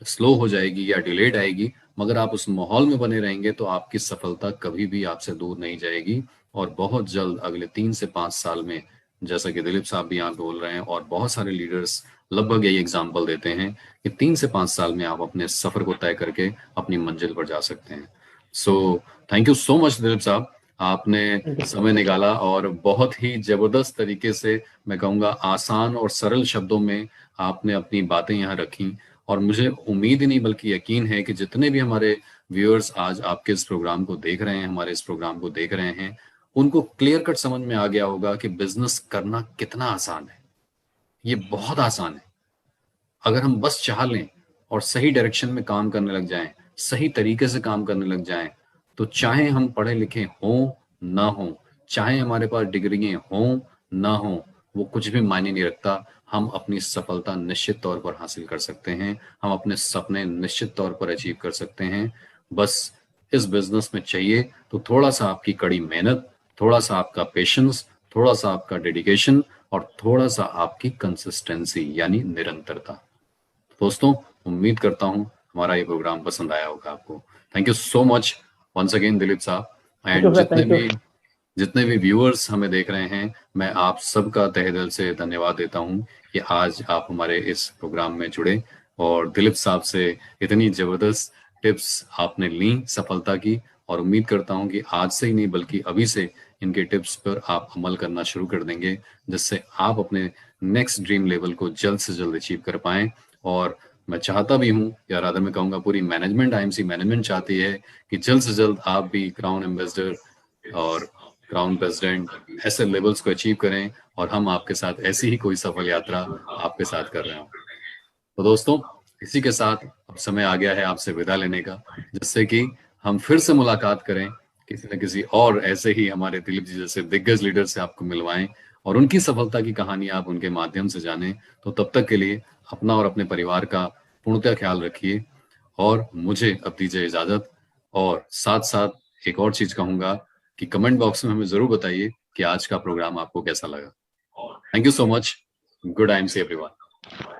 स्लो हो जाएगी या डिलेड आएगी। मगर आप उस माहौल में बने रहेंगे तो आपकी सफलता कभी भी आपसे दूर नहीं जाएगी। और बहुत जल्द अगले 3 से 5 साल में, जैसा कि दिलीप साहब भी यहाँ बोल रहे हैं और बहुत सारे लीडर्स लगभग यही एग्जाम्पल देते हैं, कि 3 से 5 साल में आप अपने सफर को तय करके अपनी मंजिल पर जा सकते हैं। So thank you so much Dilip साहब, आपने समय निकाला और बहुत ही जबरदस्त तरीके से, मैं कहूँगा आसान और सरल शब्दों में आपने अपनी बातें यहाँ रखी। और मुझे उम्मीद ही नहीं बल्कि यकीन है कि जितने भी हमारे व्यूअर्स आज आपके इस प्रोग्राम को देख रहे हैं, हमारे इस प्रोग्राम को देख रहे हैं, उनको क्लियर कट समझ में आ गया होगा कि बिजनेस करना कितना आसान है। ये बहुत आसान है। अगर हम बस चाह लें और सही डायरेक्शन में काम करने लग जाएं, सही तरीके से काम करने लग जाएं, तो चाहे हम पढ़े लिखे हों ना हों, चाहे हमारे पास डिग्री हों ना हों, वो कुछ भी मायने नहीं रखता। हम अपनी सफलता निश्चित तौर पर हासिल कर सकते हैं, हम अपने सपने निश्चित तौर पर अचीव कर सकते हैं। बस इस बिजनेस में चाहिए तो थोड़ा सा आपकी कड़ी मेहनत, थोड़ा सा आपका पेशेंस, थोड़ा सा आपका डेडिकेशन और थोड़ा सा आपकी कंसिस्टेंसी यानी निरंतरता। दोस्तों, उम्मीद करता हूं हमारा ये प्रोग्राम पसंद आया होगा आपको। Thank you so much once again Dilip साहब। Thank you and sir, thank you. जितने भी व्यूअर्स हमें देख रहे हैं, मैं आप सबका तहे दिल से धन्यवाद देता हूं कि आज आप हमारे इस प्रोग्राम में जुड़े और दिलीप साहब से इतनी जबरदस्त टिप्स आपने ली सफलता की। और उम्मीद करता हूं कि आज से ही नहीं बल्कि अभी से इनके टिप्स पर आप अमल करना शुरू कर देंगे, जिससे आप अपने नेक्स्ट ड्रीम लेवल को जल्द से जल्द अचीव कर पाएं। और मैं चाहता भी हूं, या रादर मैं कहूंगा पूरी मैनेजमेंट, आईएमसी मैनेजमेंट चाहती है कि जल्द से जल्द आप भी क्राउन एम्बेसडर और क्राउन प्रेसिडेंट ऐसे लेवल्स को अचीव करें और हम आपके साथ ऐसी ही कोई सफल यात्रा आपके साथ कर रहे हो। तो दोस्तों, इसी के साथ अब समय आ गया है आपसे विदा लेने का, जिससे कि हम फिर से मुलाकात करें किसी न किसी और ऐसे ही हमारे दिलीप जी जैसे दिग्गज लीडर से आपको मिलवाएं और उनकी सफलता की कहानी आप उनके माध्यम से जानें। तो तब तक के लिए अपना और अपने परिवार का पूर्णतः ख्याल रखिए और मुझे अब दीजिए इजाजत। और साथ साथ एक और चीज कहूंगा कि कमेंट बॉक्स में हमें जरूर बताइए कि आज का प्रोग्राम आपको कैसा लगा। Thank you so much. Good I M C everyone.